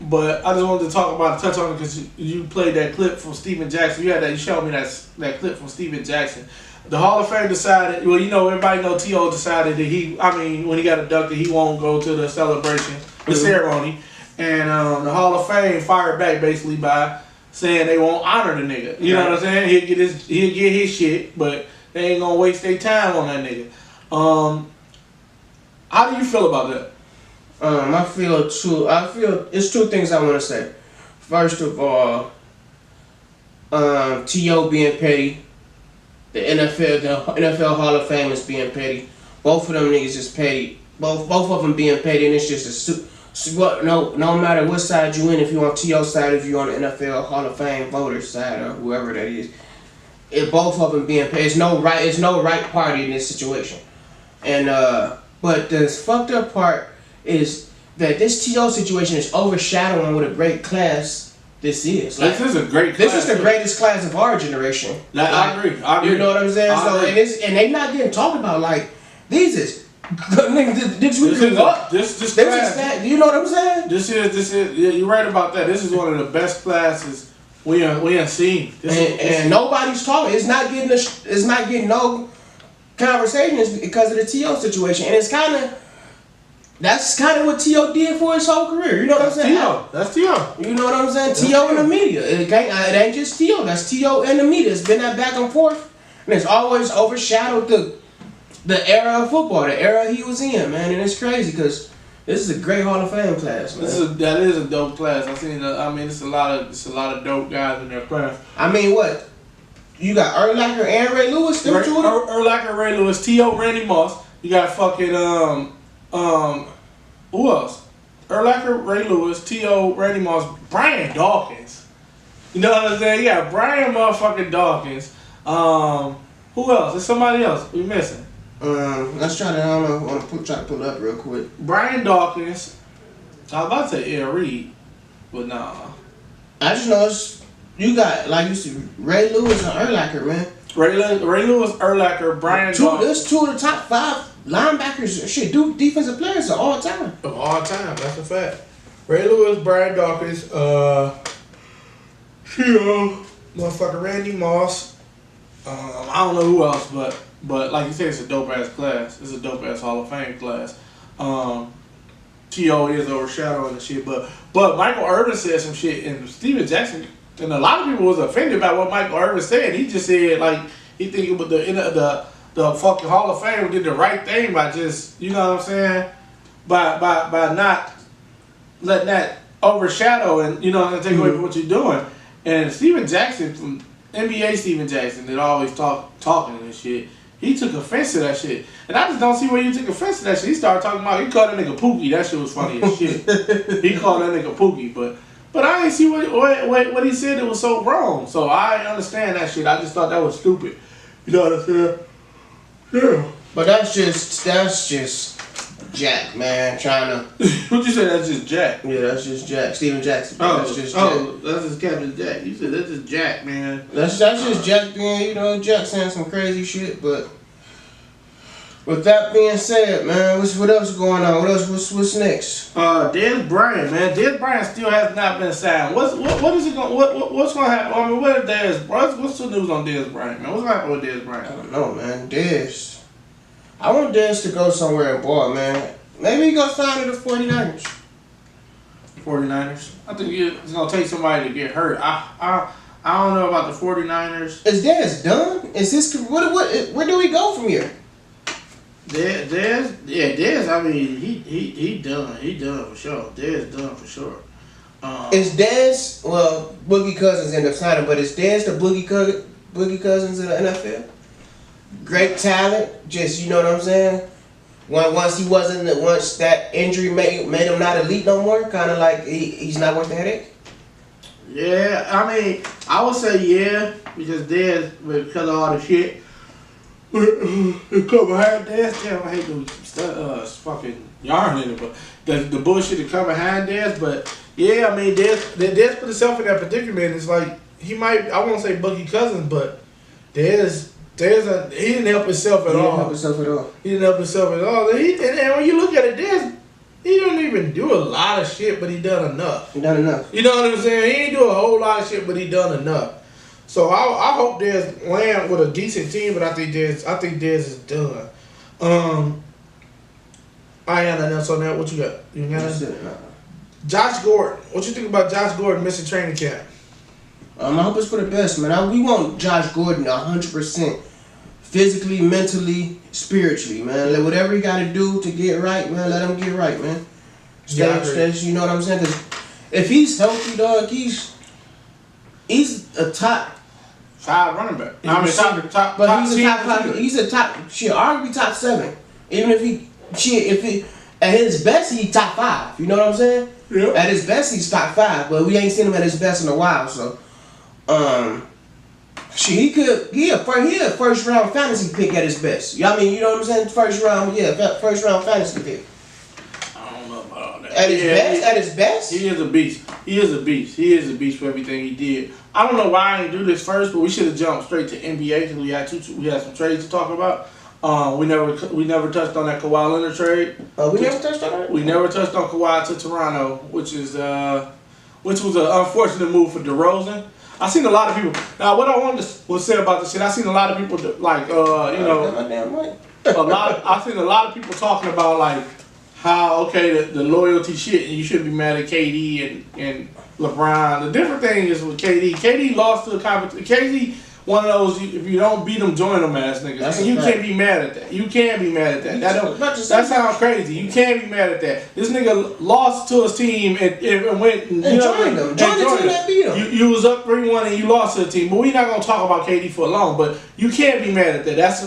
But I just wanted to touch on it because you played that clip from Steven Jackson. You showed me that clip from Steven Jackson. The Hall of Fame decided, well, everybody know T.O. decided that when he got inducted, he won't go to the celebration, the ceremony. And the Hall of Fame fired back basically by saying they won't honor the nigga. You know what I'm saying? He'll get his shit, but they ain't gonna waste their time on that nigga. How do you feel about that? I feel it's two things I want to say. First of all, T.O. being petty, the NFL Hall of Fame is being petty. Both of them niggas is petty. Both of them being petty, and it's just no matter what side you in, if you on T.O.'s side, if you on the NFL Hall of Fame voters side, or whoever that is, both of them being petty. It's no right party in this situation. And but the fucked up part is that this T.O. situation is overshadowing what a great class this is. This is a great class. This is the greatest class of our generation. I agree. You know what I'm saying? And they not getting talked about like these is. This is that. You know what I'm saying? This is. Yeah, you're right about that. This is one of the best classes we have seen. And nobody's talking. It's not getting no conversations because of the T.O. situation, and that's kind of what T.O. did for his whole career. You know what I'm saying? That's T.O. You know what I'm saying? T.O. and the media. It ain't just T.O. That's T.O. and the media. It's been that back and forth, and it's always overshadowed the era of football, the era he was in, man. And it's crazy because this is a great Hall of Fame class, man. That is a dope class. It's a lot of dope guys in their class. I mean, what? You got Urlacher and Ray Lewis. Urlacher, Ray Lewis, T.O. Randy Moss. You got fucking who else? Urlacher, Ray Lewis, T.O. Randy Moss, Brian Dawkins. You know what I'm saying? You got Brian motherfucking Dawkins. Who else? There's somebody else we missing. Let's try to. I don't know. I want to try to pull it up real quick. Brian Dawkins. I was about to say Ed Reed, but nah. I just know you got, like you said, Ray Lewis and Urlacher, man. Ray Lewis, Urlacher, Brian Dawkins. There's two of the top 5 linebackers, defensive players of all time. Of all time, that's a fact. Ray Lewis, Brian Dawkins, motherfucker Randy Moss. I don't know who else, but like you said, it's a dope ass class. It's a dope ass Hall of Fame class. T.O. is overshadowing the shit, but Michael Irvin said some shit, and Steven Jackson, and a lot of people was offended by what Michael Irvin said. He just said like he think it was the fucking Hall of Fame did the right thing by just, you know what I'm saying, by not letting that overshadow and, you know what I'm saying, take away from what you're doing. And Steven Jackson from NBA Steven Jackson that always talking and shit, he took offense to that shit. And I just don't see where you took offense to that shit. He started talking about, he called that nigga Pookie. That shit was funny as shit. He called that nigga Pookie, but I didn't see what he said that was so wrong. So I understand that shit. I just thought that was stupid. You know what I'm saying? Yeah. But that's just Jack, man, trying to. What you say? That's just Jack. Yeah, that's just Jack. Steven Jackson. That's just Jack. That's just Captain Jack. You said that's just Jack, man. That's just Jack being, Jack saying some crazy shit. But with that being said, man, what else is going on? What's next? Dez Bryant, man. Dez Bryant still has not been signed. What's gonna happen? I mean, what's the news on Dez Bryant, man? What's gonna happen with Dez Bryant? I don't know, man. Dez. I want Dez to go somewhere and ball, man. Maybe he go sign to the 49ers. 49ers? I think it's going to take somebody to get hurt. I don't know about the 49ers. Is Dez done? Is this where do we go from here? Dez, I mean, he done. He done for sure. Dez done for sure. Is Dez, Boogie Cousins end up signing, but is Dez the Boogie Cousins of the NFL? great talent. Just you know what I'm saying. Once that injury made him not elite no more. Kind of like he's not worth the headache. Yeah, I mean, I would say yeah, because Dez, because of all the shit. It come behind Dez. Damn, I hate those fucking yarn in it, but the bullshit that come behind Dez. But yeah, I mean, Dez put himself in that predicament. It's like he might, I won't say Boogie Cousins, but he didn't help himself at all. He didn't help himself at all. And when you look at it, Dez, he don't even do a lot of shit, but he done enough. He done enough. You know what I'm saying? He ain't do a whole lot of shit, but he done enough. So I hope Dez land with a decent team, but I think Dez is done. I ain't got nothing else on that. What you got? You got nothing? Josh Gordon. What you think about Josh Gordon missing training camp? I hope it's for the best, man. We want Josh Gordon 100%. Physically, mentally, spiritually, man. Like, whatever he got to do to get right, man, let him get right, man. Stay, you know what I'm saying? Because if he's healthy, dog, he's a top 5 running back. He's a top 5. He's a top, arguably top 7. Even if he, at his best, he top 5. You know what I'm saying? Yeah. At his best, he's top 5, but we ain't seen him at his best in a while, so. He a first round fantasy pick at his best. I mean, you know what I'm saying? First round fantasy pick. I don't know about all that. At his best? He is a beast. He is a beast for everything he did. I don't know why I didn't do this first, but we should have jumped straight to NBA because we had some trades to talk about. We never touched on that Kawhi Leonard trade. We never touched on that? We never touched on Kawhi to Toronto, which was an unfortunate move for DeRozan. I seen a lot of people. Now, what I wanted to say about this shit, I seen a lot of people like, I seen a lot of people talking about like how the loyalty shit, and you shouldn't be mad at KD and LeBron. The different thing is with KD. KD lost to the competition. KD, one of those, if you don't beat them, join them ass niggas. You can't be mad at that. You can't be mad at that. That sounds crazy. You can't be mad at that. This nigga lost to his team and went and joined them. Joined the team that beat him. You was up 3-1 and you lost to the team. But we're not gonna talk about KD for long. But you can't be mad at that. That's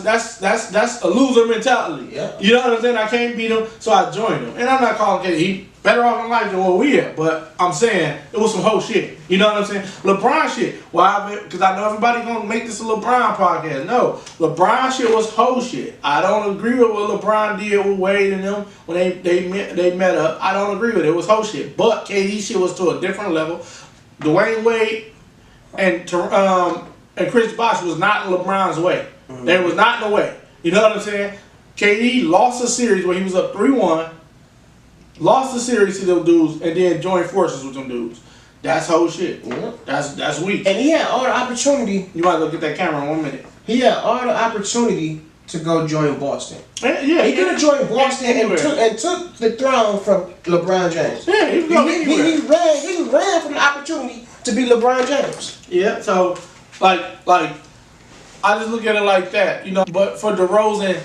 a loser mentality. Yeah. You know what I'm saying? I can't beat him, so I joined him. And I'm not calling KD. He better off in life than where we at. But I'm saying it was some whole shit. You know what I'm saying? LeBron shit. Why? Because I know everybody gonna make this a LeBron podcast. No, LeBron shit was whole shit. I don't agree with what LeBron did with Wade and them when they met up. I don't agree with it. It was whole shit. But KD shit was to a different level. Dwayne Wade and Chris Bosh was not in LeBron's way. Mm-hmm. They was not in the way. You know what I'm saying? KD lost a series where he was up 3-1. Lost the series to them dudes and then joined forces with them dudes. That's whole shit. Yeah. That's weak. And he had all the opportunity. You might as well get that camera in 1 minute. He had all the opportunity to go join Boston. Yeah, he could have joined Boston and took the throne from LeBron James. Yeah, he could go anywhere. He ran from the opportunity to be LeBron James. Yeah, so like I just look at it like that, you know. But for DeRozan,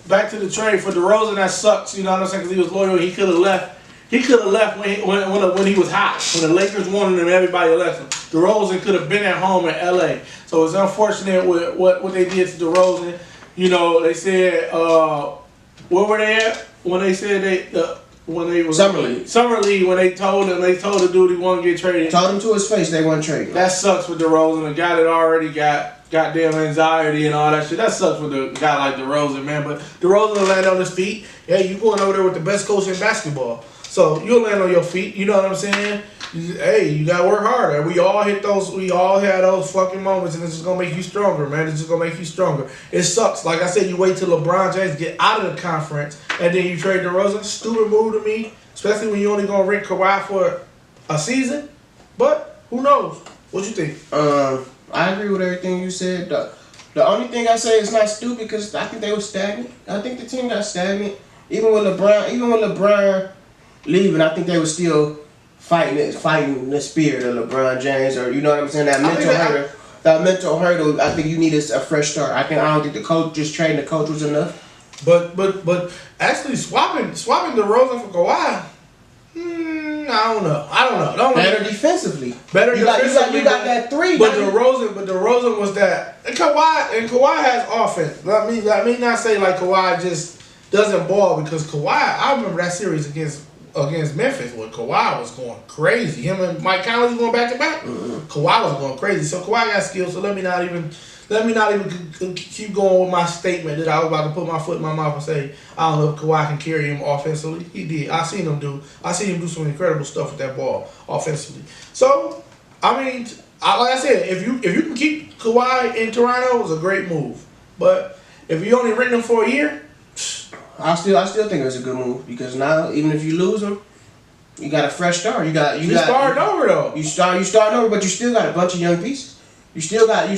back to the trade, for DeRozan, that sucks, you know what I'm saying? Because he was loyal. He could have left. He could have left when he was hot. When the Lakers wanted him, everybody left him. DeRozan could have been at home in LA. So it's unfortunate with what they did to DeRozan. You know, they said, where were they at when they said when they was Summer League, when they told the dude he wanted to get traded. Told him to his face they want to trade him. That sucks for DeRozan, a guy that already got goddamn anxiety and all that shit. That sucks for the guy like DeRozan, man. But DeRozan will land on his feet. Yeah, you going over there with the best coach in basketball. So you'll land on your feet. You know what I'm saying? Hey, you gotta work harder. We all had those fucking moments, and it's just gonna make you stronger, man. It's just gonna make you stronger. It sucks. Like I said, you wait till LeBron James get out of the conference, and then you trade DeRozan. Stupid move to me, especially when you only gonna rent Kawhi for a season. But who knows? What you think? I agree with everything you said. The only thing I say is not stupid because I think they were stagnant. I think the team got stagnant. Even with LeBron leaving, I think they were still fighting the spirit of LeBron James, or you know what I'm saying, that mental hurdle. I think you need a fresh start. I don't think the coach just trading the coach was enough. But actually swapping DeRozan for Kawhi, I don't know. Better defensively. Better defensively. You got that three. But DeRozan was that. And Kawhi has offense. Let me not say like Kawhi just doesn't ball, because Kawhi, I remember that series against Memphis where Kawhi was going crazy. Him and Mike Conley was going back to back. Kawhi was going crazy. So Kawhi got skills. So let me not even keep going with my statement that I was about to put my foot in my mouth and say I don't know if Kawhi can carry him offensively. He did. I seen him do some incredible stuff with that ball offensively. So I mean, like I said, if you can keep Kawhi in Toronto, it was a great move. But if you only rent him for a year, I still think it was a good move, because now even if you lose him, you got a fresh start. You starting over though. You starting over, but you still got a bunch of young pieces. You still got a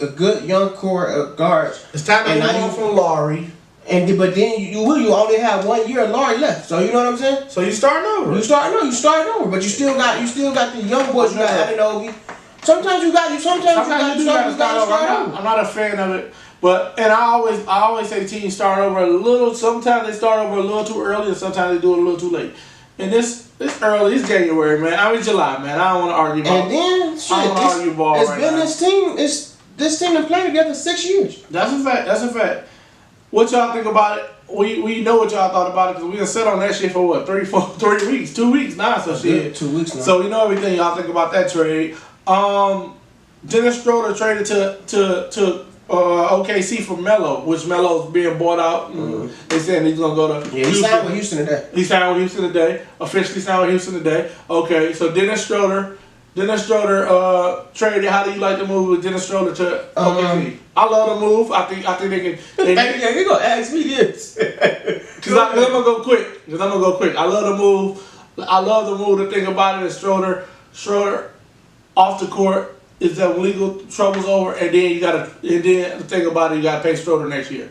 good young core of guards. It's time to move on from Laurie. But then you only have 1 year of Laurie left. So you know what I'm saying? So you starting over. You starting over, but you still got the young boys. You got Anunoby. Sometimes you got to start over. I'm not a fan of it. But I always say teams start over a little. Sometimes they start over a little too early, and sometimes they do it a little too late. And this early. It's January, man. I mean July, man. I don't want to argue ball. And then this team been playing together 6 years. That's a fact. What y'all think about it? We know what y'all thought about it, because we been set on that shit for what 3 weeks, 2 weeks now. So shit, 2 weeks now. So we know everything y'all think about that trade. Dennis Schroeder traded to OKC for Melo, which Melo's being bought out. They saying he's gonna go to. Yeah, he signed with Houston today. He signed with Houston today. Officially signed with Houston today. Okay, so Dennis Schroeder traded. How do you like the move with Dennis Schroeder to OKC? I love the move. I think they can. You gonna ask me this? Because I'm gonna go quick. I love the move. The thing about it is Schroeder off the court. Is that legal trouble's over, and then the thing about it, you gotta pay Schroeder next year.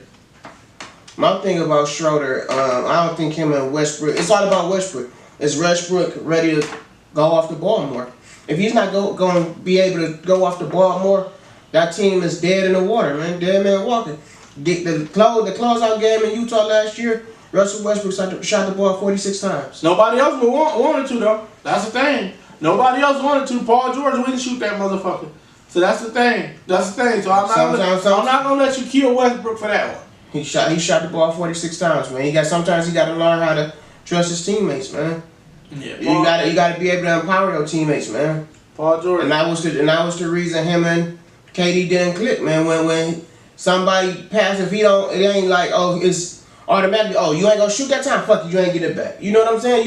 My thing about Schroeder, I don't think him and Westbrook. It's all about Westbrook. Is Westbrook ready to go off the ball more? If he's not going to be able to go off the ball more, that team is dead in the water, man. Dead man walking. The closeout game in Utah last year, Russell Westbrook shot the ball 46 times. Nobody else wanted to though. That's the thing. Nobody else wanted to. Paul George wouldn't shoot that motherfucker. So that's the thing. So I'm not gonna let you kill Westbrook for that one. He shot the ball 46 times, man. Sometimes he got to learn how to trust his teammates, man. Yeah, you got to be able to empower your teammates, man. Paul George. And that was the reason him and KD didn't click, man. When somebody passes, it ain't like, oh, it's automatically, oh, you ain't gonna shoot that time, fuck you ain't get it back. You know what I'm saying?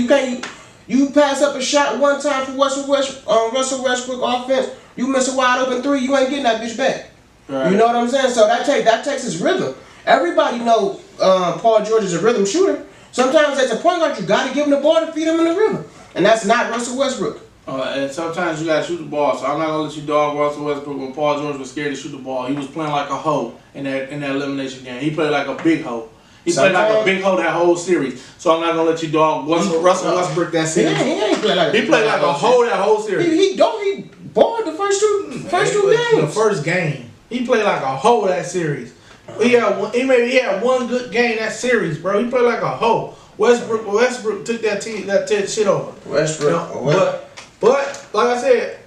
You pass up a shot one time for Russell Westbrook offense, you miss a wide open three, you ain't getting that bitch back. Right. You know what I'm saying? So that takes his rhythm. Everybody know Paul George is a rhythm shooter. Sometimes as a point guard, you got to give him the ball to feed him in the rhythm. And that's not Russell Westbrook. And sometimes you got to shoot the ball. So I'm not going to let you dog Russell Westbrook. When Paul George was scared to shoot the ball, he was playing like a hoe in that elimination game. He played like a big hoe. He played like a big hoe that whole series. So I'm not going to let you dog Russell Westbrook that series. He ain't play like he played like a hoe that whole series. He balled the first two games. The first game. He played like a hoe that series. He had one good game that series, bro. He played like a hoe. Westbrook took that shit over. But like I said,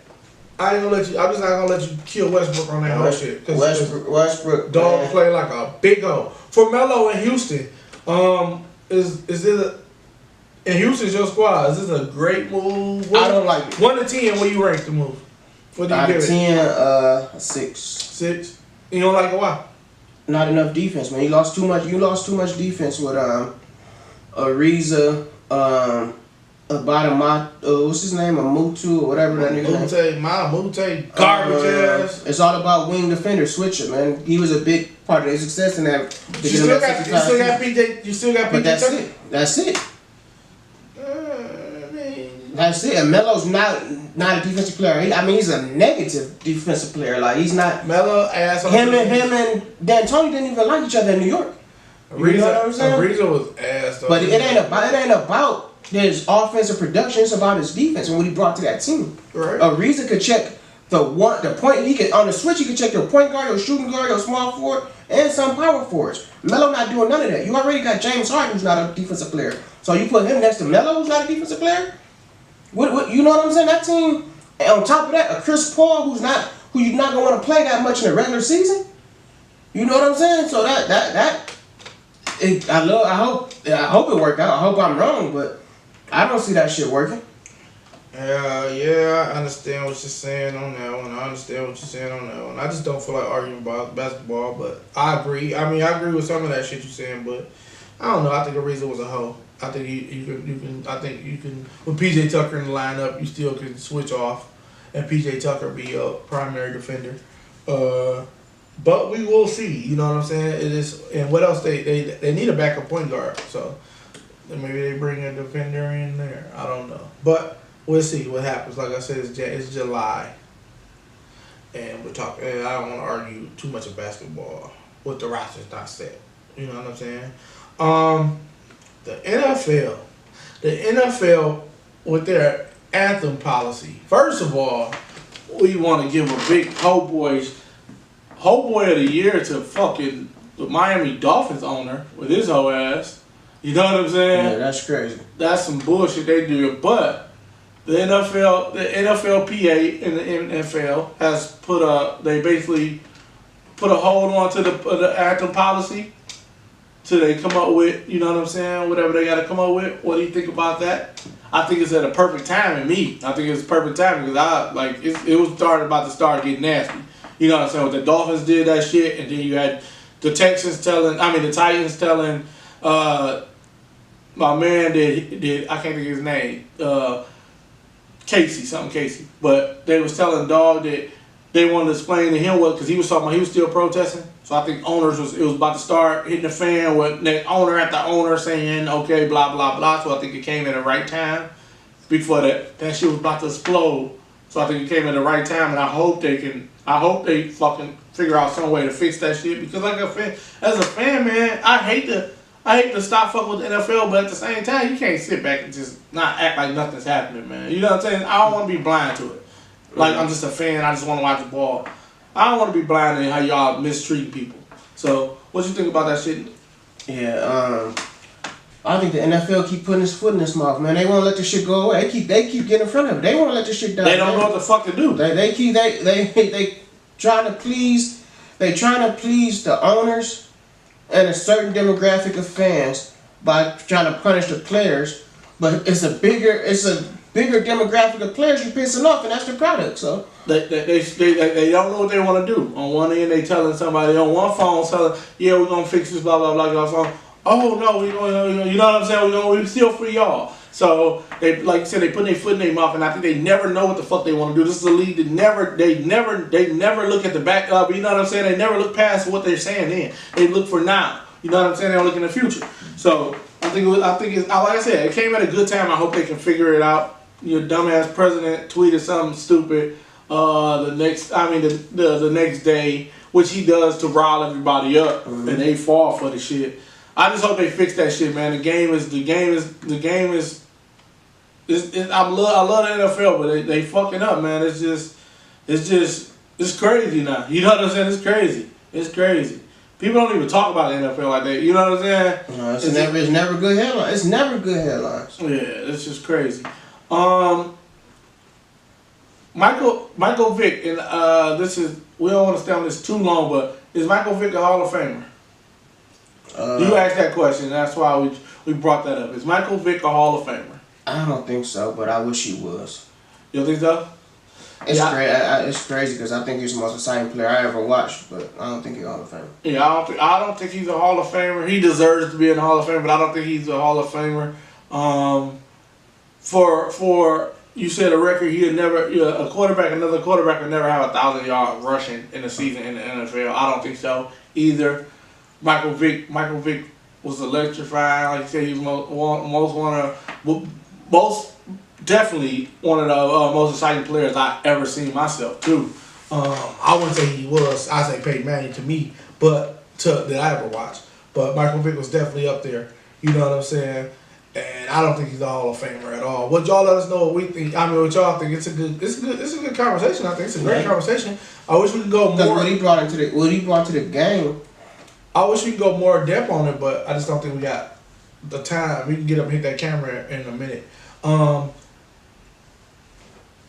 I ain't gonna let you. I'm just not gonna let you kill Westbrook on that whole shit. Westbrook dog play like a big hoe. For Melo in Houston, in Houston's your squad? Is this a great move? I don't like it. 1 to 10, where you rank the move? What do you give it? 10, 6. 6. You don't like it? Why? Not enough defense, man. You lost too much defense with Ariza, what's his name? Amutu or whatever that nigga name. Mute, garbage ass. It's all about wing defender switcher, man. He was a big part of their success in that. You still got PJ. That's it. That's it. And Melo's not a defensive player. He's a negative defensive player. Like he's not. Melo ass. Him and D'Antoni didn't even like each other in New York. You know what I'm saying? Ariza was ass though. But it ain't about his offensive production. It's about his defense and what he brought to that team. Right. Ariza could check the point. He could on the switch. He could check your point guard, your shooting guard, your small forward, and some power forwards. Melo not doing none of that. You already got James Harden, who's not a defensive player. So you put him next to Melo, who's not a defensive player. What you know what I'm saying? That team, and on top of that, a Chris Paul who you're not gonna want to play that much in the regular season. You know what I'm saying? So I hope it work out. I hope I'm wrong, but I don't see that shit working. Yeah, I understand what you're saying on that one. I just don't feel like arguing about basketball, but I agree. I mean, I agree with some of that shit you're saying, but I don't know. I think Ariza was a hoe. I think you can with PJ Tucker in the lineup, you still can switch off and PJ Tucker be a primary defender. But we will see. You know what I'm saying? It is, and what else they need a backup point guard, so maybe they bring a defender in there. I don't know, but we'll see what happens. Like I said, it's July, and we're talking. And I don't want to argue too much of basketball with the roster's not set. You know what I'm saying? The NFL with their anthem policy. First of all, we want to give a big Boy of the Year to fucking the Miami Dolphins owner with his whole ass. You know what I'm saying? Yeah, that's crazy. That's some bullshit they do. But the NFLPA and the NFL has they basically put a hold on to the anthem policy till they come up with, you know what I'm saying, whatever they got to come up with. What do you think about that? I think it's at a perfect time in me. I think it's perfect timing because it was about to start getting nasty. You know what I'm saying? When the Dolphins did that shit, and then you had the Titans telling my man did I can't think of his name, Casey, but they was telling Dog that they wanted to explain to him because he was talking about he was still protesting. So I think it was about to start hitting the fan with owner after owner saying, okay, blah, blah, blah. So I think it came at the right time before that shit was about to explode. So I think it came at the right time, and I hope they fucking figure out some way to fix that shit. Because as a fan, man, I hate to stop fucking with the NFL, but at the same time, you can't sit back and just not act like nothing's happening, man. You know what I'm saying? I don't want to be blind to it. Like, I'm just a fan. I just want to watch the ball. I don't want to be blind to how y'all mistreating people. So, what you think about that shit? Yeah, I think the NFL keep putting his foot in his mouth, man. They won't let this shit go away. They keep getting in front of it. They won't let this shit die. They don't know what the fuck to do. They trying to please. They trying to please the owners and a certain demographic of fans by trying to punish the players. But it's a bigger demographic of players you're pissing off, and that's the product. So they don't know what they want to do. On one end, they telling somebody on one phone, telling, yeah, we're gonna fix this, blah blah blah. Y'all phone. Oh no, we gonna, you know what I'm saying? We still free y'all. So they, like you said, they put their foot in their mouth, and I think they never know what the fuck they want to do. This is a league that they never look at the back up. You know what I'm saying? They never look past what they're saying. Then they look for now. You know what I'm saying? They don't look in the future. So I think it's like I said, it came at a good time. I hope they can figure it out. Your dumbass president tweeted something stupid the next day, which he does to rile everybody up, and they fall for the shit. I just hope they fix that shit, man. I love the NFL, but they fucking up, man. It's crazy now. You know what I'm saying? It's crazy. People don't even talk about the NFL like that. You know what I'm saying? No, it's never good headlines. It's never good headlines. Yeah, it's just crazy. Michael Vick, and we don't want to stay on this too long, but is Michael Vick a Hall of Famer? You asked that question, that's why we brought that up. Is Michael Vick a Hall of Famer? I don't think so, but I wish he was. You don't think so? It's crazy because I think he's the most exciting player I ever watched, but I don't think he's a Hall of Famer. Yeah, I don't think he's a Hall of Famer. He deserves to be in the Hall of Fame, but I don't think he's a Hall of Famer. For you said a record, another quarterback would never have 1,000 yards rushing in a season in the NFL. I don't think so either. Michael Vick was electrifying. Like you said, he was most definitely one of the most exciting players I ever seen myself too. I wouldn't say he was. I say Peyton Manning to me, but that I ever watched. But Michael Vick was definitely up there. You know what I'm saying? And I don't think he's a Hall of Famer at all. What y'all let us know what we think. I mean, what y'all think. It's a good conversation. I think it's a great conversation. I wish we could go more. What he brought to the game. I wish we could go more depth on it, but I just don't think we got the time. We can get up and hit that camera in a minute.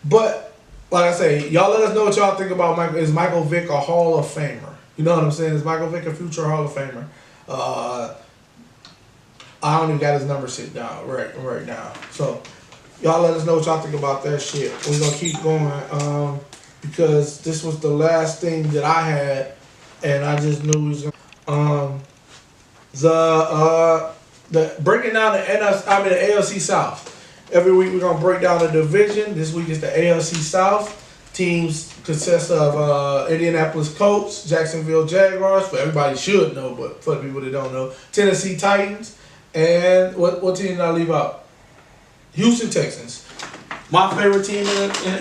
But like I say, y'all let us know what y'all think about Michael. Is Michael Vick a Hall of Famer? You know what I'm saying? Is Michael Vick a future Hall of Famer? I don't even got his number sit down right now. So y'all let us know what y'all think about that shit. We're gonna keep going because this was the last thing that I had, and I just knew we was gonna the breaking down the AFC South. Every week we're gonna break down the division. This week is the AFC South. Teams consist of Indianapolis Colts, Jacksonville Jaguars, for everybody should know, but for the people that don't know, Tennessee Titans, and what team did I leave out? Houston Texans. My favorite team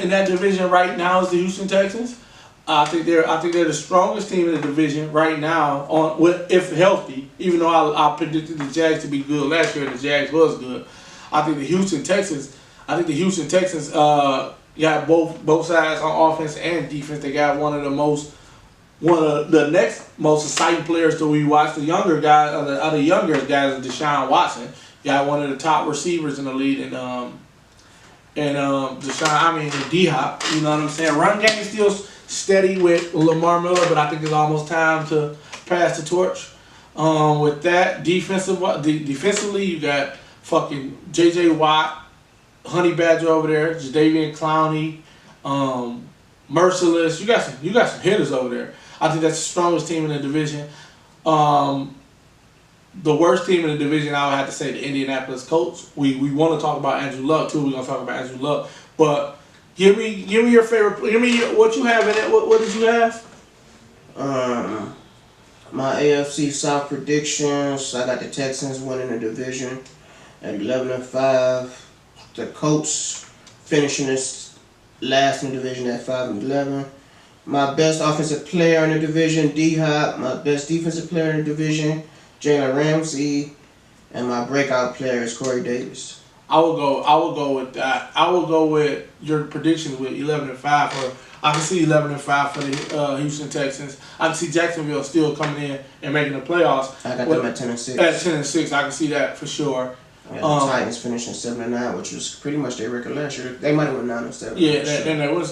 in that division right now is the Houston Texans. I think they're the strongest team in the division right now if healthy. Even though I predicted the Jags to be good last year, and the Jags was good. I think the Houston Texans got both sides on offense and defense. They got one of the next most exciting players that we watch. The younger guy, the younger guys, is Deshaun Watson. Got one of the top receivers in the league, and D-Hop. You know what I'm saying? Run game is still steady with Lamar Miller, but I think it's almost time to pass the torch. With that, defensively, you got fucking J.J. Watt, Honey Badger over there, Jadeveon Clowney, Merciless. You got some hitters over there. I think that's the strongest team in the division. The worst team in the division, I would have to say, the Indianapolis Colts. We want to talk about Andrew Luck too. We're gonna talk about Andrew Luck, but give me your favorite. Give me what you have in it. What did you have? My AFC South predictions. I got the Texans winning the division at 11-5. The Colts finishing this last in the division at 5-11. My best offensive player in the division, D-Hop. My best defensive player in the division, Jalen Ramsey. And my breakout player is Corey Davis. I will go with that. I will go with your predictions with 11-5. Or I can see 11-5 for the Houston Texans. I can see Jacksonville still coming in and making the playoffs. I got them at 10-6. At 10-6, I can see that for sure. Yeah, the Titans finishing 7-9, which was pretty much their record last year. They might have went 9-7. Yeah,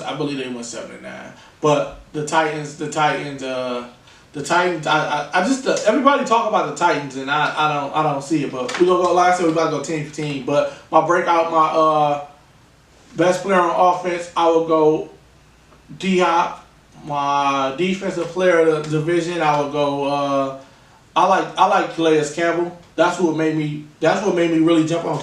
I believe they went 7-9. But the Titans. I just everybody talk about the Titans, and I don't see it. But we gonna go. Like I said, we about to go team for team. But my breakout, my best player on offense, I will go D-Hop. My defensive player of the division, I would go. I like Calais Campbell. That's what made me really jump on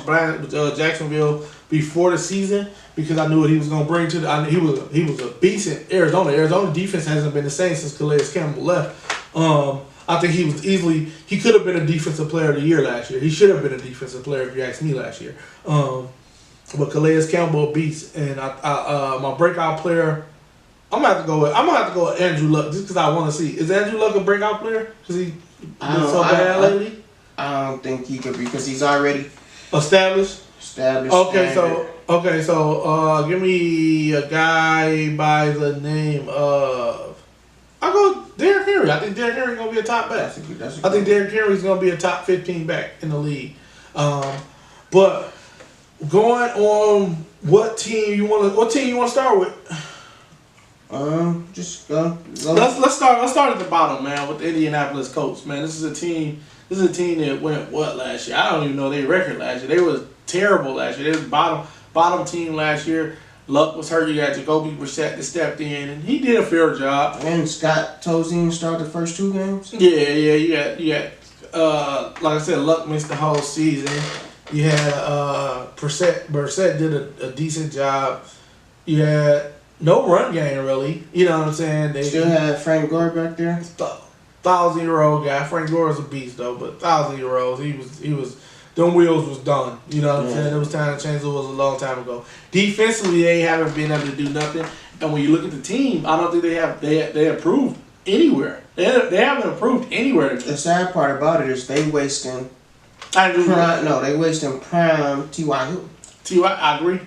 Jacksonville before the season, because I knew what he was gonna bring to the. He was a beast in Arizona. Arizona defense hasn't been the same since Calais Campbell left. I think he could have been a defensive player of the year last year. He should have been a defensive player if you ask me last year. But Calais Campbell a beast, and my breakout player. I'm gonna have to go with Andrew Luck just because I want to see. Is Andrew Luck a breakout player? Because he's been so bad lately. I don't think he could be, because he's already established. Okay, standard. so give me a guy by the name of. I'll go Derrick Henry. I think Derrick Henry is gonna be a top back. I think Derrick Henry is gonna be a top 15 back in the league. But going on, what team you want to start with? Just go. Let's start at the bottom, man, with the Indianapolis Colts. Man, this is a team that went what last year? I don't even know their record last year. They was terrible last year. They was bottom team last year. Luck was hurt. You got Jacoby Brissett that stepped in, and he did a fair job. And Scott Tolzien started the first 2 games. Yeah. You got like I said, Luck missed the whole season. You had Brissett did a decent job. You had no run game, really. You know what I'm saying? They still had Frank Gore back there. 1,000-year-old guy. Frank Gore is a beast, though, but 1,000-year-olds, he was. Them wheels was done. You know what I'm saying? It was time to change the wheels a long time ago. Defensively, they haven't been able to do nothing. And when you look at the team, I don't think they improved anywhere. They haven't improved anywhere. The sad part about it is they wasting prime T.Y. Hilton. I agree.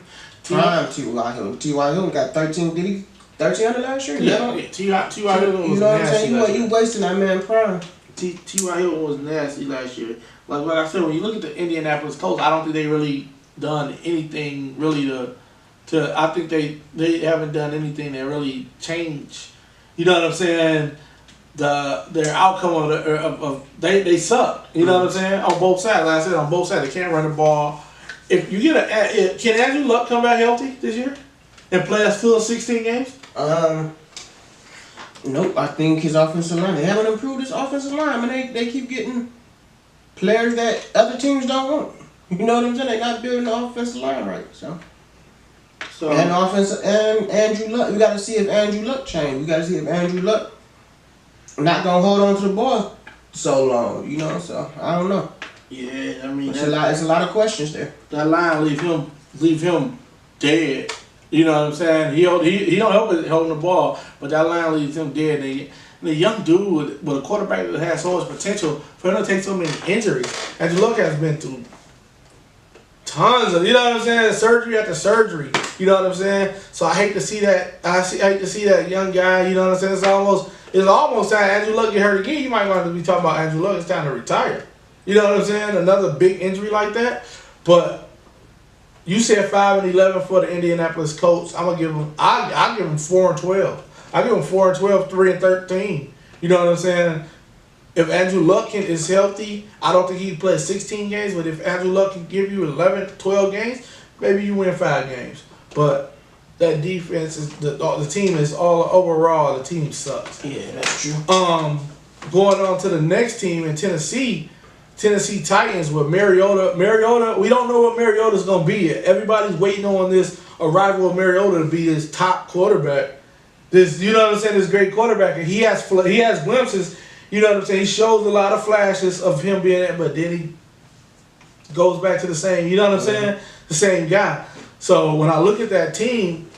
Prime T.Y. Hilton. T.Y. Hilton got 13. Did he 1,300 last year? Yeah. T.Y. Hilton was nasty. You know what I'm saying? You wasting that man prime. T.Y. Hilton was nasty last year. Like I said, when you look at the Indianapolis Colts, I don't think they really done anything really to I think they haven't done anything that really changed. You know what I'm saying? Their outcome of they suck. You know what I'm saying? On both sides, like I said, on both sides, they can't run the ball. If you get can Andrew Luck come back healthy this year and play us full 16 games? Nope. I think his offensive line. They haven't improved his offensive line. I mean, they keep getting players that other teams don't want. You know what I'm saying? They're not building the offensive line right. So and offense and Andrew Luck. We got to see if Andrew Luck change. We got to see if Andrew Luck not gonna hold on to the ball so long. You know. So I don't know. Yeah, I mean, it's a lot of questions there. That line leave him dead. You know what I'm saying? He don't help with holding the ball, but that line leaves him dead. And the young dude with a quarterback that has so much potential, for him to take so many injuries. Andrew Luck has been through tons of, you know what I'm saying, surgery after surgery. You know what I'm saying? So I hate to see that. I hate to see that young guy. You know what I'm saying? It's almost time Andrew Luck get hurt again. You might want to be talking about Andrew Luck. It's time to retire. You know what I'm saying? Another big injury like that. But you said 5-11 for the Indianapolis Colts. I'm gonna give them. I give them 4-12. I give them 4-12, 3-13. You know what I'm saying? If Andrew Luck is healthy, I don't think he'd play 16 games. But if Andrew Luck can give you 11, 12 games, maybe you win 5 games. But that defense is the team is all overall. The team sucks. Yeah, that's true. Going on to the next team in Tennessee Titans with Mariota. We don't know what Mariota's going to be yet. Everybody's waiting on this arrival of Mariota to be his top quarterback. You know what I'm saying, this great quarterback. And he has glimpses, you know what I'm saying. He shows a lot of flashes of him being there, but then he goes back to the same, you know what I'm saying, the same guy. So when I look at that team,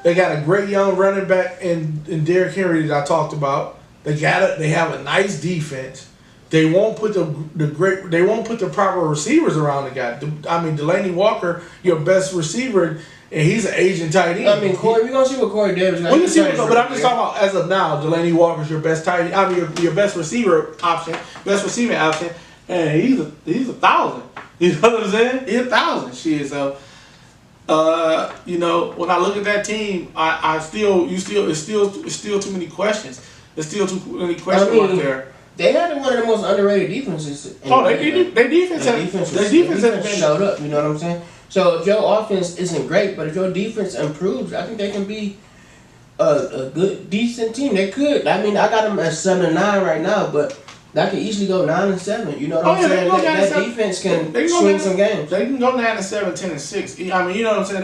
they got a great young running back in Derrick Henry that I talked about. They have a nice defense. They won't put the proper receivers around the guy. I mean, Delanie Walker, your best receiver, and he's an Asian tight end. I mean, we're gonna see what Corey Davis. We can see but I'm just talking about as of now. Delanie Walker's your best tight end. I mean, your best receiver option, best receiving option, and he's 1,000. You know what I'm saying? He's 1,000. Shit. So, you know, when I look at that team, it's still too many questions. There's still too many questions out there. They had one of the most underrated defenses. Their defense showed up. You know what I'm saying? So if your offense isn't great, but if your defense improves, I think they can be a good, decent team. They could. I mean, I got them at 7-9 right now, but that could easily go 9-7. You know what I'm saying? That defense can swing some games. They can go 9-7, 10-6. I mean, you know what I'm saying?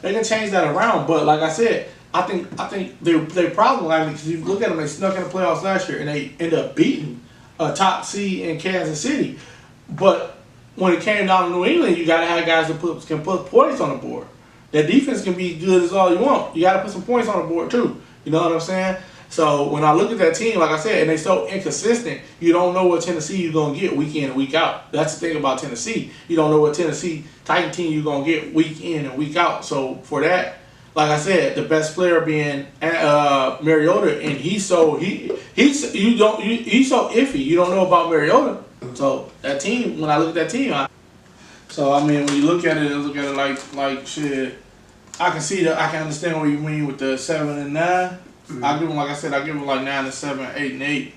They can change that around. But like I said, I think their problem, I mean, because you look at them, they snuck in the playoffs last year and they ended up beating a top seed in Kansas City. But when it came down to New England, you got to have guys that can put points on the board. That defense can be good as all you want. You got to put some points on the board too. You know what I'm saying? So when I look at that team, like I said, and they're so inconsistent, you don't know what Tennessee you're going to get week in and week out. That's the thing about Tennessee. You don't know what Tennessee Titan team you're going to get week in and week out. So for that, like I said, the best player being Mariota, and he's so iffy. You don't know about Mariota. So that team, when I look at that team, I mean, when you look at it like shit, I can see that. I can understand what you mean with the 7-9. Mm-hmm. I give them, like I said, I give them like 9-7, 8-8.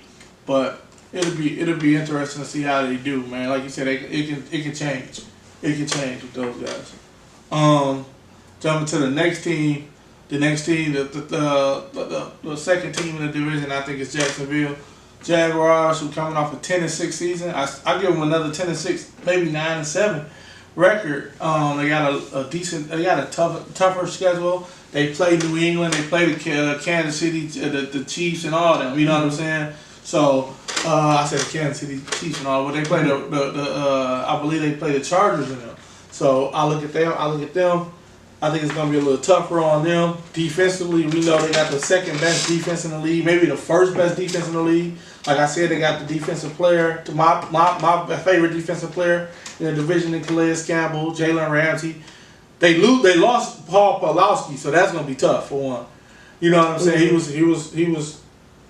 But it'll be interesting to see how they do, man. Like you said, it can change. It can change with those guys. Jumping to the next team, the second team in the division, I think is Jacksonville Jaguars, who coming off a 10-6 season. I give them another 10-6, maybe 9-7 record. They got a tougher schedule. They play New England, they play the Kansas City, the Chiefs and all them. You know what I'm saying? So I said the Kansas City Chiefs and all, but they play I believe they play the Chargers in them. So I look at them. I think it's going to be a little tougher on them. Defensively, we know they got the second best defense in the league, maybe the first best defense in the league. Like I said, they got the defensive player, my favorite defensive player in the division in Calais Campbell, Jalen Ramsey. They lost Paul Pawlowski, so that's going to be tough for one. You know what I'm saying? He was you know what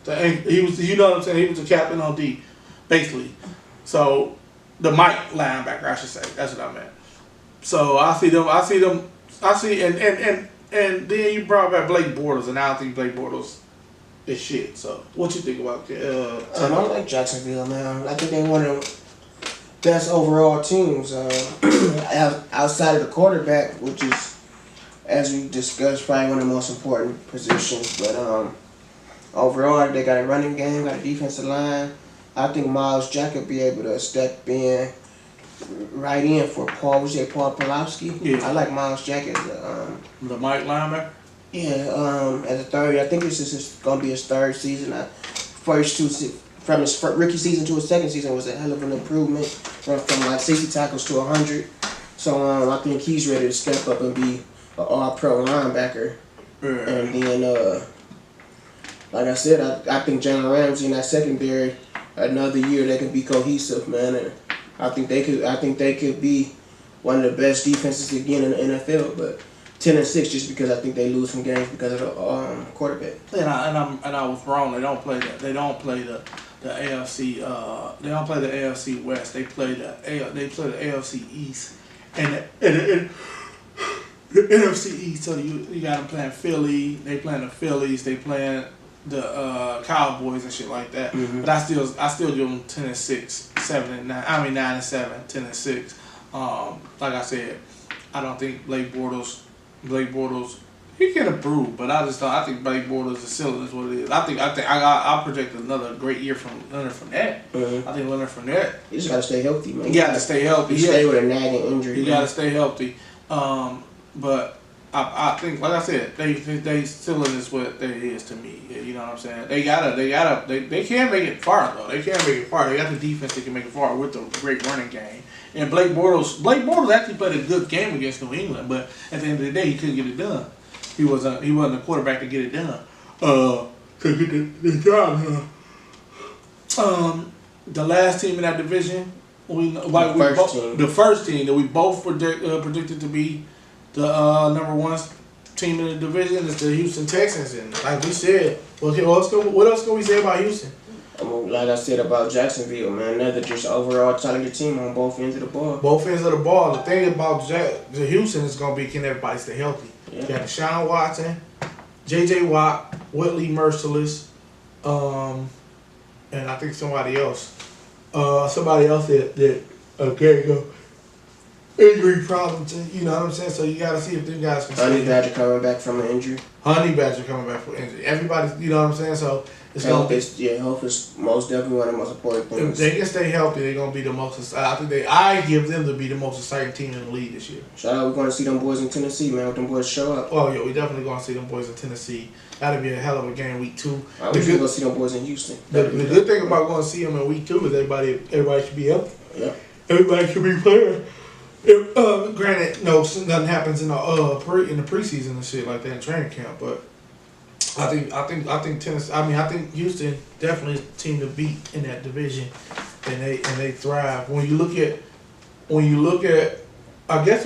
I'm saying? He was the captain on D, basically. So the Mike linebacker, I should say. That's what I meant. So I see them I see, and then you brought back Blake Bortles, and I don't think Blake Bortles is shit. So, what you think about? I like Jacksonville, man. I think they one of the best overall teams outside of the quarterback, which is, as we discussed, probably one of the most important positions. But overall, they got a running game, got a defensive line. I think Miles Jack will be able to step in right in for Paul. Would you say Paul Pawlowski? Yeah. I like Miles Jack as The Mike linebacker. Yeah, as a third. I think this is going to be his third season. From his rookie season to his second season was a hell of an improvement from like 60 tackles to 100. So I think he's ready to step up and be an all-pro linebacker. Yeah. And then, like I said, I think Jalen Ramsey in that secondary, another year they can be cohesive, man. And I think they could be one of the best defenses again in the NFL. But 10-6 just because I think they lose some games because of the quarterback. And I was wrong. They don't play the AFC. They don't play the AFC West. They play the AFC East. And the NFC East. So you got them playing Philly. They playing the Phillies. They playing the Cowboys and shit like that. Mm-hmm. But I still give them 10-6, 7-9. I mean 9-7, 10-6. Like I said, I don't think Blake Bortles, he can improve, but I just don't. I think Blake Bortles' ceiling is what it is. I project another great year from Leonard Fournette. Mm-hmm. I think Leonard Fournette. You just gotta stay healthy, man. You gotta stay healthy. You stay with a nagging injury. You gotta stay healthy. But I think, like I said, they ceiling is what they is to me. You know what I'm saying? They can make it far though. They can make it far. They got the defense that can make it far with the great running game. And Blake Bortles actually played a good game against New England, but at the end of the day, he couldn't get it done. He wasn't a quarterback to get it done. To get the job done. The last team in that division, the first team that we both predicted to be the number one team in the division is the Houston Texans. And like we said, what else can we say about Houston? Like I said about Jacksonville, man, another just overall talented team on both ends of the ball. Both ends of the ball. The thing about the Houston is going to be can everybody stay healthy. Yeah. You got Deshaun Watson, J.J. Watt, Whitley Merciless, and I think somebody else. That go injury problems. You know what I'm saying? So you got to see if them guys can Honey Badger coming back from an injury. Honey Badger coming back from injury. Everybody, you know what I'm saying? So it's going to be. Health is most definitely one of the most important things. If they can stay healthy, they're gonna be the most. I give them to be the most exciting team in the league this year. Shout out, we're going to see them boys in Tennessee, man. With them boys show up. Oh yeah, we definitely gonna see them boys in Tennessee. That'll be a hell of a game week 2. I wish we going to see them boys in Houston. The good thing about going to see them in week 2 is everybody should be healthy. Yeah. Everybody should be playing. Granted, nothing happens in the preseason and shit like that in training camp, but I think Tennessee. I think Houston definitely is a team to beat in that division, and they thrive. When you look at, I guess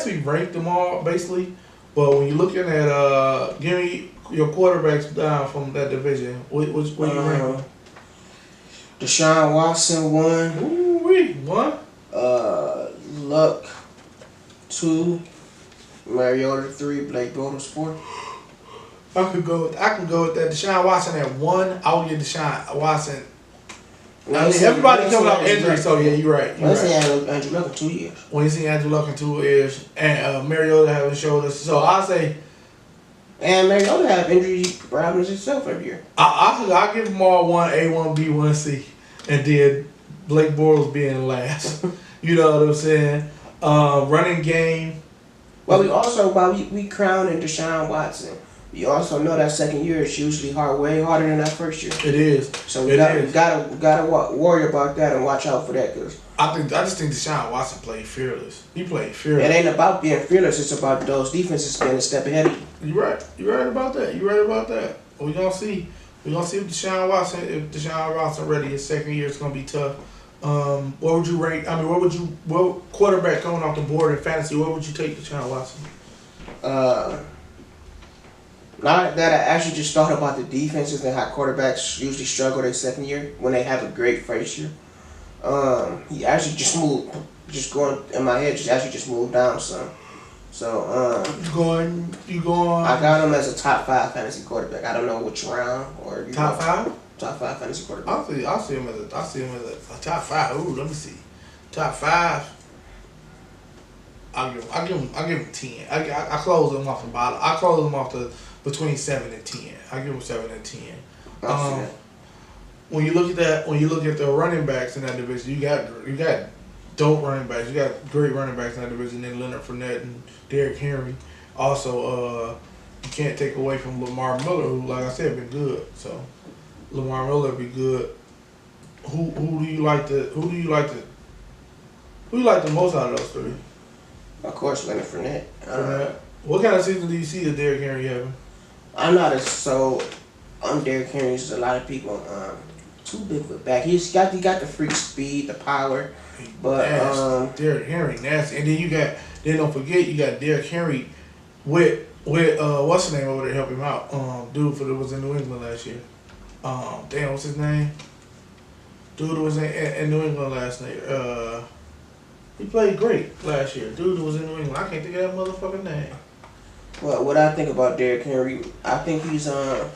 we ranked them all basically, but when you're looking at give me your quarterbacks down from that division, what you rank them? Deshaun Watson 1. Ooh, 1. Luck 2. Mariota 3. Blake Bortles 4. I can go with that. Deshaun Watson at 1. I would give Deshaun Watson. Everybody coming off injury, so yeah, you're right. I see Andrew Luck in 2 years. When you see Andrew Luck in 2 years, and Mariota having showed us, so I say. And Mariota have injury problems himself every year. I give them all 1A, 1B, 1C, and then Blake Bortles being last. You know what I'm saying? Running game. Well, while we crowning Deshaun Watson, we also know that second year is usually way harder than that first year. It is. So we gotta worry about that and watch out for that, because I just think Deshaun Watson played fearless. He played fearless. It ain't about being fearless. It's about those defenses being a step ahead of you. You're right. You're right about that. We're gonna see. We're gonna see if Deshaun Watson ready. His second year is gonna be tough. What would you rank? I mean, what quarterback coming off the board in fantasy? What would you take Deshaun Watson? Now that I actually just thought about the defenses and how quarterbacks usually struggle their second year when they have a great first year. He actually just moved, just going in my head, just moved down some. So You going? I got him as a top 5 fantasy quarterback. I don't know which round or you Top know, 5? Top 5 fantasy quarterback. I see him as a top 5. Ooh, let me see. Top 5. I'll give him 10. I close him off the bottom. I close him off the between 7 and 10. I give him 7 and 10. When you look at the running backs in that division, you got dope running backs. You got great running backs in that division. Then Leonard Fournette and Derrick Henry. Also, you can't take away from Lamar Miller, who, like I said, been good. So Lamar Miller be good. Who do you like the most out of those three? Of course, Leonard Fournette. What kind of season do you see the Derrick Henry having? I'm not as so on Derrick Henry as a lot of people. Too big of a back. He got the freak speed, the power, but Derrick Henry nasty. And then don't forget you got Derrick Henry with what's the name over there to help him out? Dude that was in New England last year. Damn, what's his name? Dude was in New England last year. He played great last year. Dude was in New England. I can't think of that motherfucking name. Well, what I think about Derrick Henry, I think he's I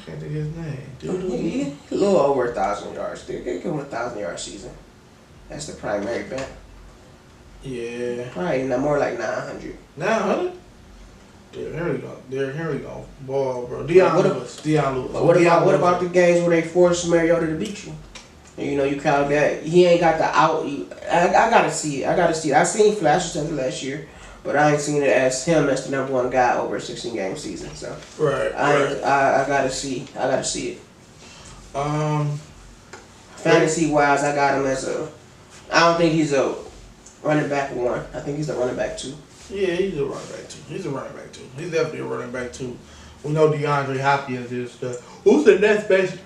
can't think of his name. He a little over 1,000 yards. Dude, give him 1,000-yard season. That's the primary bet. Yeah. Probably more like 900. 900? Derrick Henry gonna ball, bro. Deion Lewis. But what about the games where they force Mariota to beat you? And, you count that he ain't got the out. I gotta see it. I seen flashes of it last year, but I ain't seen it as him as the number 1 guy over a 16-game season. So I gotta see it. Fantasy wise, I got him as I don't think he's a running back 1. I think he's a running back 2. Yeah, he's a running back 2. He's definitely a running back 2. We know DeAndre Hopkins is who's the next best?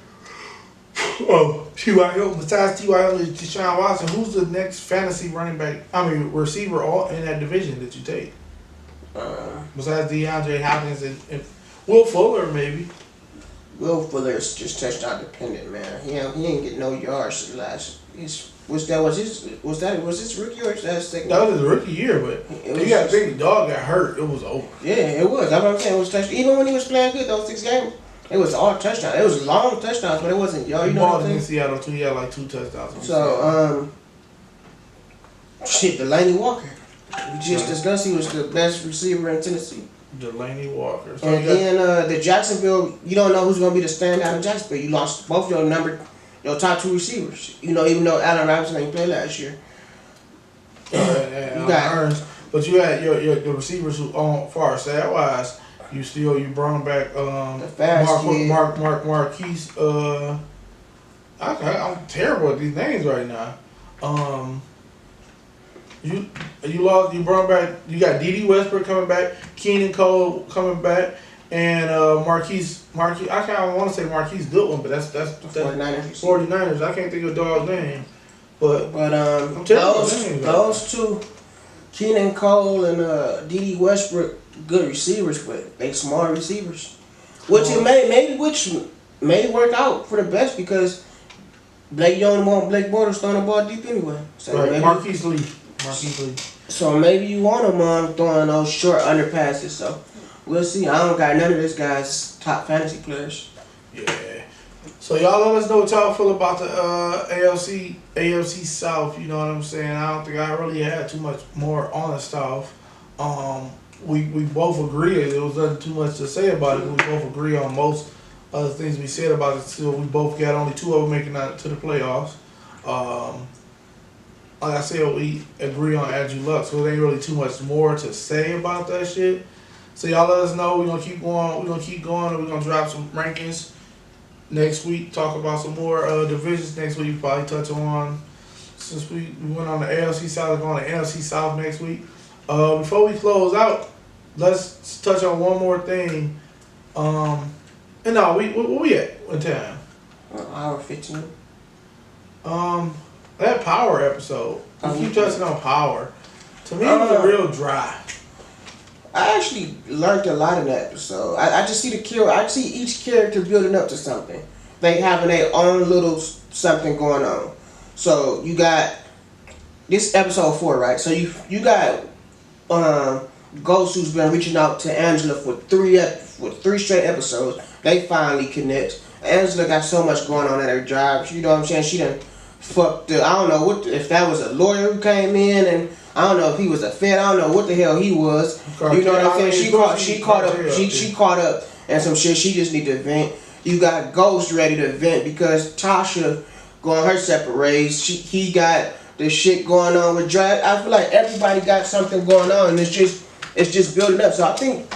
Oh, T.Y. Hilton. Besides T.Y. Hilton and Deshaun Watson, who's the next fantasy receiver all in that division that you take? Besides DeAndre Hopkins and Will Fuller, maybe. Will Fuller's just touchdown dependent, man. He ain't get no yards last. Was his rookie or was that his second? That was his rookie year, but you got to think the dog got hurt. It was over. Yeah, it was. That's what I'm saying. It was touchdown. Even when he was playing good, those 6 games. It was all touchdowns. It was long touchdowns, but it wasn't. You know what I'm saying? In Seattle too. He had like 2 touchdowns. So, Delanie Walker. We just discussed he was the best receiver in Tennessee. Delanie Walker. So and then the Jacksonville, you don't know who's gonna be the standout in Jacksonville. You lost both your top 2 receivers. Even though Allen Robinson ain't played last year. You got Ernst, but you had your receivers who far stat wise. You brought back Marquise. I'm terrible at these names right now. You brought back. You got D.D. Westbrook coming back, Keenan Cole coming back, and Marquise. I kind of want to say Marquise Goodwin, but that's 49ers. I can't think of the dog's name, but I'm terrible at names. Those 2, Keenan Cole and D.D. Westbrook. Good receivers, but they small receivers, which may work out for the best because Blake Young want Blake Bortles throwing the ball deep anyway. So right, Marquise Lee. So maybe you want him throwing those short underpasses. So we'll see. I don't got none of this guy's top fantasy players. Yeah. So y'all let us know what y'all feel about the AFC South. You know what I'm saying? I don't think I really had too much more on the South. We both agree. There was nothing too much to say about it. We both agree on most of the things we said about it. Still, we both got only 2 of them making it to the playoffs. Like I said, we agree on Andrew Luck, so there ain't really too much more to say about that shit. So y'all let us know. We're gonna keep going. And we're gonna drop some rankings next week. Talk about some more divisions next week. We'll probably touch on since we went on the AFC South. We're going to NFC South next week. Before we close out, let's touch on one more thing. Where we at? What time? Hour 15. That Power episode. We keep touching on Power. To me, it was a real dry. I actually learned a lot in that episode. I just see I see each character building up to something. They having their own little something going on. So you got this episode 4, right? So you got Ghost, who's been reaching out to Angela for three straight episodes, they finally connect. Angela got so much going on at her job. You know what I'm saying? She done fucked. I don't know if that was a lawyer who came in, and I don't know if he was a Fed. I don't know what the hell he was. You know what I'm saying? She caught up and some shit. She just need to vent. You got Ghost ready to vent because Tasha going her separate ways. He got the shit going on with Drag. I feel like everybody got something going on, and it's just building up. So I think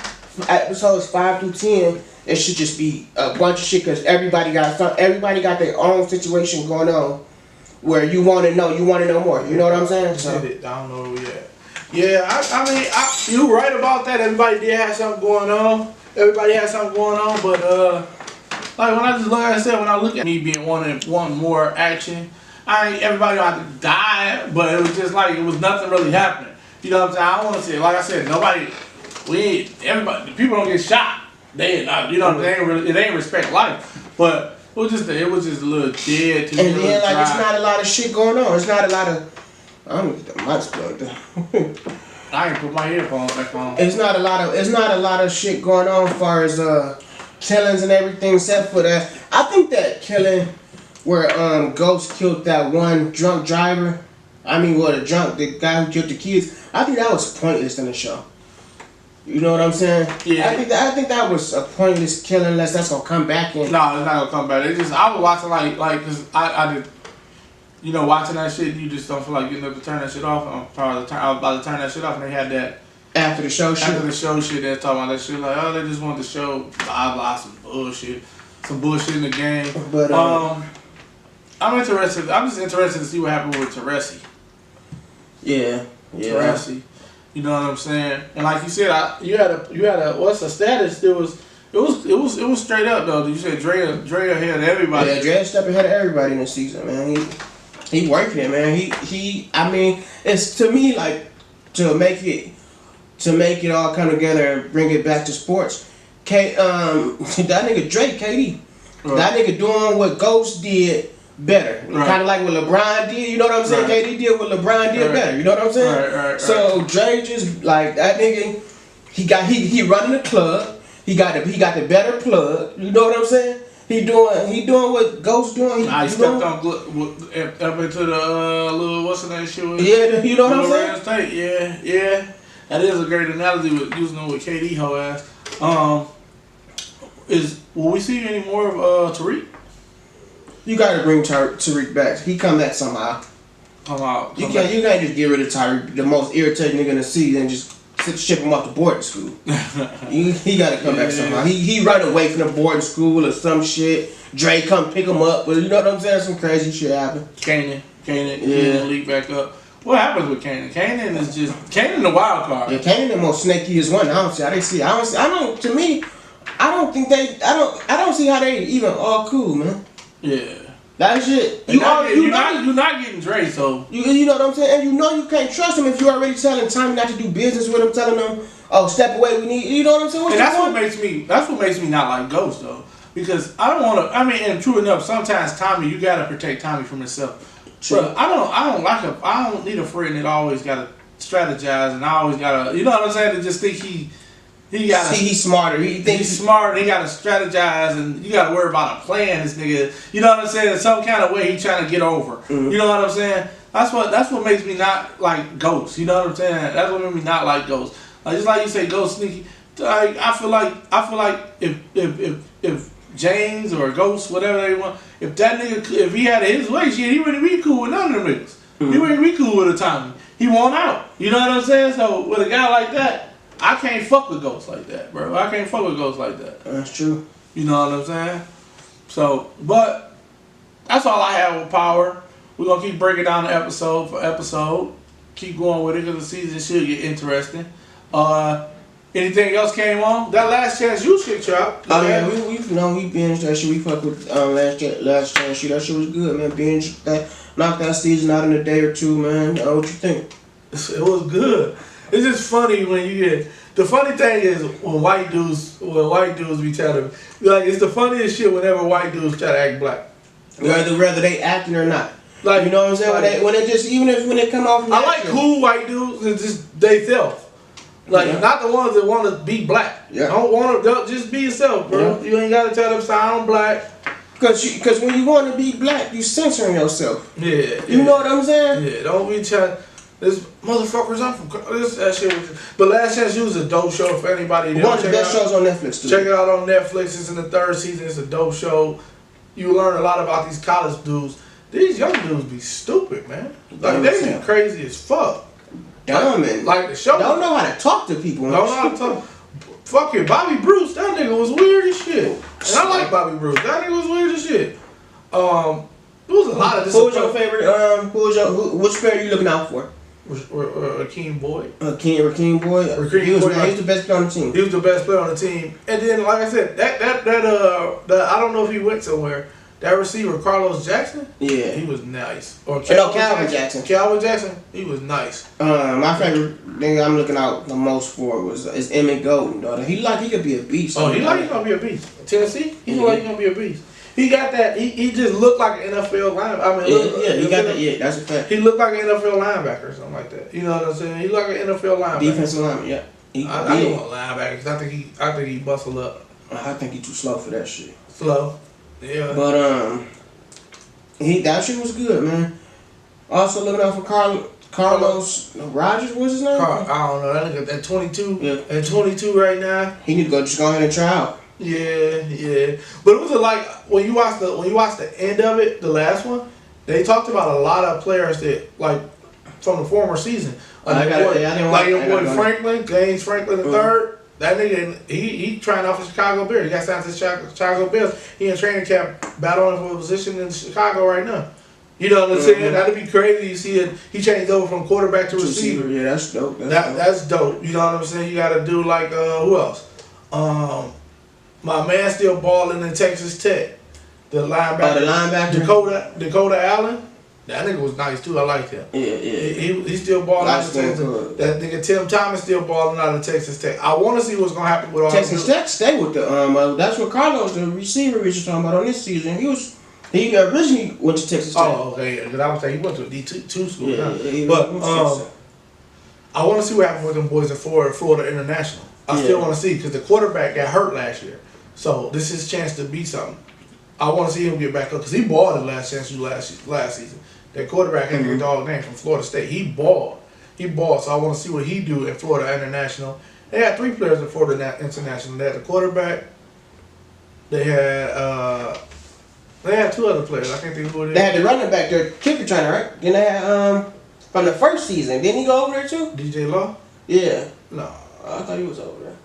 episodes 5 through 10, it should just be a bunch of shit because everybody got their own situation going on where you want to know more. You know what I'm saying? So, I don't know where we at. Yeah, I mean, you right about that. Everybody did have something going on. Everybody had something going on, but like when I look at me being wanting more action, everybody don't have to die, but it was just like it was nothing really happening. You know what I'm saying? I don't want to say, like I said, everybody, the people don't get shot. They not, you know, they ain't respect life, but it was just a little dead. And then it's not a lot of shit going on. It's not a lot of. I'm gonna get the mics plugged in. I ain't put my earphones back on. It's not a lot of shit going on as far as killings and everything except for that. I think that killing where Ghost killed that one drunk driver. The guy who killed the kids. I think that was pointless in the show. You know what I'm saying? Yeah. I think that was a pointless killing unless that's gonna come back in. No, it's not gonna come back. I was watching like cause I did. You know, watching that shit, you just don't feel like getting up to turn that shit off. I was about to turn that shit off, and they had that after the show shit. They're talking about that shit like, oh, they just want to show some bullshit in the game. But I'm interested. I'm just interested to see what happened with Teresi. Yeah. Teresi. You know what I'm saying? And like you said, you had a what's the status? It was straight up though. You said Dre ahead of everybody. Yeah, Dre stepping ahead of everybody in the season, man. He working it, man. I mean, it's to me like to make it all come together and bring it back to sports. That nigga Drake, KD, right. That nigga doing what Ghost did better. Right. Kind of like what LeBron did. You know what I'm saying? Right. KD did what LeBron did better. You know what I'm saying? Right. So Drake just like that nigga. He running the club. He got the better plug. You know what I'm saying? He doing what Ghost doing. He stepped on up into the little what's the name shit. Yeah, you know what I'm saying? Yeah. That is a great analogy with using it with KD hoe ass. Will we see any more of Tariq? You gotta bring Tariq back. He come back somehow. You can't just get rid of Tariq, the most irritating nigga in the season, and just ship him off to boarding school. he gotta come back somehow. He run away from the boarding school or some shit. Dre come pick him up, but you know what I'm saying? Some crazy shit happen. Kanan, leak back up. What happens with Kanan? Kanan is just the wild card. Yeah, Kanan the most snakiest one. I don't see how they even all cool, man. Yeah. That shit. You're not getting Dre, so you know what I'm saying? And you can't trust him if you're already telling Tommy not to do business with him, telling him, oh, step away, we need, you know what I'm saying? That's what makes me not like Ghost though. Because I don't wanna and true enough, sometimes Tommy, you gotta protect Tommy from himself. True. But I don't need a friend that always gotta strategize and I always gotta, you know what I'm saying, to just think he's smarter. He's smart. He gotta strategize, and you gotta worry about a plan. This nigga, you know what I'm saying? In some kind of way, he trying to get over. Mm-hmm. You know what I'm saying? That's what makes me not like Ghost. You know what I'm saying? That's what makes me not like Ghost. Like just like you say, Ghost sneaky. I feel like if James or Ghost, whatever they want, if that nigga, if he had it his way, shit, he wouldn't be cool with none of them niggas. Mm-hmm. He wouldn't be cool with a Tommy. He won't out. You know what I'm saying? So with a guy like that. I can't fuck with Ghosts like that, bro. I can't fuck with Ghosts like that. That's true. You know what I'm saying? So, but that's all I have with Power. We're going to keep breaking down the episode for episode. Keep going with it because the season should get interesting. Anything else came on? That Last Chance You shit, y'all. Oh, yeah. We binged that shit. We fucked with Last Chance You. That shit was good, man. Knocked that season out in a day or two, man. What you think? It was good. It's just funny when you get. The funny thing is when white dudes be telling, like, it's the funniest shit whenever white dudes try to act black. Whether they acting or not. Like, you know what I'm saying? Like, when they come off. I like cool white dudes. It's just they self. Like, Yeah. not the ones that want to be black. Yeah. Don't just be yourself, bro. Yeah. You ain't got to tell them, "Sign I'm black." Because when you want to be black, you censoring yourself. Yeah. You know what I'm saying? Yeah, don't be trying. This motherfuckers, I'm from that shit. But Last Chance U was a dope show for anybody. One of the best shows on Netflix, too. Check it out on Netflix. It's in the 3rd season. It's a dope show. You learn a lot about these college dudes. These young dudes be stupid, man. Like, they be crazy as fuck. Dumb and Like the show. don't know how to talk to people. Don't know how to talk. Fucking Bobby Bruce, that nigga was weird as shit. And I like Bobby Bruce. That nigga was weird as shit. There was a lot of this. Who was your favorite? Which player are you looking out for? Akeem Boyd. Rakeem Boyd. Rakeem He was Boyd. the best player on the team. He was the best player on the team. And then, like I said, that I don't know if he went somewhere. That receiver, Carlos Jackson. Yeah. He was nice. Or Calvin Jackson. Calvin Jackson. He was nice. My favorite thing I'm looking out the most for is Emmett Golden, daughter. He could be a beast. Oh, he gonna be a beast. Tennessee. He look like he gonna be a beast. He got that. He just looked like an NFL linebacker. I mean, he got that. Yeah, that's a fact. He looked like an NFL linebacker or something like that. You know what I'm saying? He looked like an NFL linebacker. Defensive lineman. Yeah. I don't want linebacker because I think he bustled up. I think he too slow for that shit. Slow. Yeah. But that shit was good, man. Also looking out for Carlos Rogers. What's his name? I don't know. That nigga at 22. Yeah. At 22 right now. He need to just go ahead and try out. Yeah. But it was like when you watch the end of it, the last one, they talked about a lot of players that like from the former season. Like your boy Franklin, James Franklin the third. That nigga, he trying out for Chicago Bears. He got signed to the Chicago Bears. He in training camp battling for a position in Chicago right now. You know what I'm saying? That'd be crazy. You see it. He changed over from quarterback to receiver. Yeah, that's dope. That's dope. You know what I'm saying? You got to do like who else? My man still balling in Texas Tech. The linebacker. Dakota Allen. That nigga was nice too. I liked him. Yeah. He still balling out of Texas. That nigga Tim Thomas still balling out of Texas Tech. I want to see what's gonna happen with all Texas Tech. Stay with the that's what Carlos, the receiver, we was talking about on this season. He originally went to Texas Tech. Oh, okay. Because I was saying he went to a D2 school. Yeah, but I want to see what happened with them boys at Florida International. I still want to see because the quarterback got hurt last year, so this is his chance to beat something. I want to see him get back up because he balled in Last Chance U last season. That quarterback had a dog name from Florida State. He balled. So I want to see what he do at Florida International. They had 3 players at Florida International. They had the quarterback. They had 2 other players. I can't think of who it is. They had the running back, their kicker trainer, right? Then they had from the first season. Didn't he go over there too? DJ Law? Yeah. No, I thought he was over there.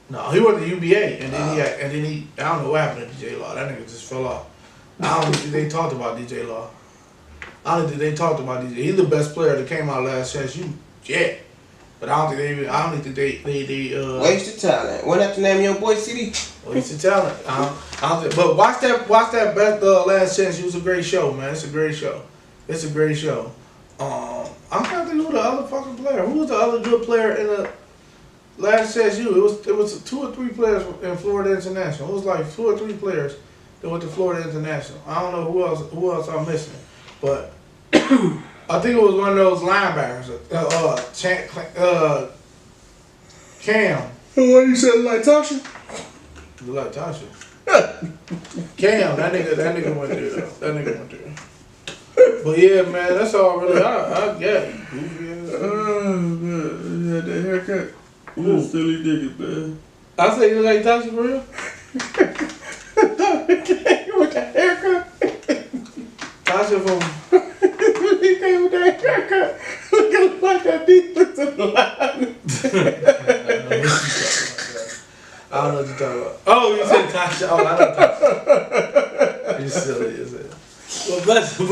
No, he went to UBA, and then he I don't know what happened to DJ Law. That nigga just fell off. I don't think they talked about DJ Law. I don't think they talked about DJ. He's the best player that came out Last Chance U. Yeah. But I don't think they wasted talent. What have to name your boy CD? Wasted talent. But watch that best Last Chance U. It's a great show, man. It's a great show. I'm trying to think who the other fucking player. Who was the other good player in the Last Chance U? It was 2 or 3 players in Florida International. It was like 2 or 3 players that went to Florida International. I don't know who else I'm missing, but I think it was one of those linebackers. Cam. What you said, like Tasha? Like Tasha. Cam, that nigga went there. That nigga went there. But yeah, man, that's all really. I get it. You had that haircut. You a silly nigga, man. I say you look like Tasha for real? With that haircut. Tasha from. He came with that haircut. Looking like that defensive line. I don't know what you're talking about. Oh, you said Tasha. Oh, I know Tasha. You're silly, is it? Well, that's it.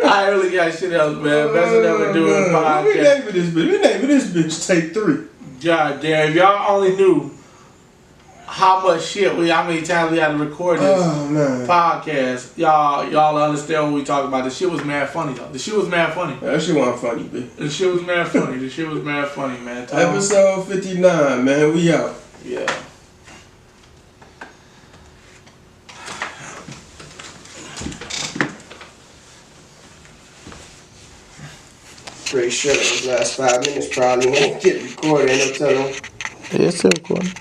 I really got shit else, man. Best of ever doing podcast. We naming this bitch Take 3. God damn, if y'all only knew how much shit how many times we had to record this podcast, y'all understand what we talking about. The shit was mad funny though. The shit was mad funny. That shit wasn't funny, bitch. The shit was mad funny, man. Episode 59, man. We out. Yeah. pretty sure those last 5 minutes probably won't get recorded. Ain't no telling. Yeah, it's still recording.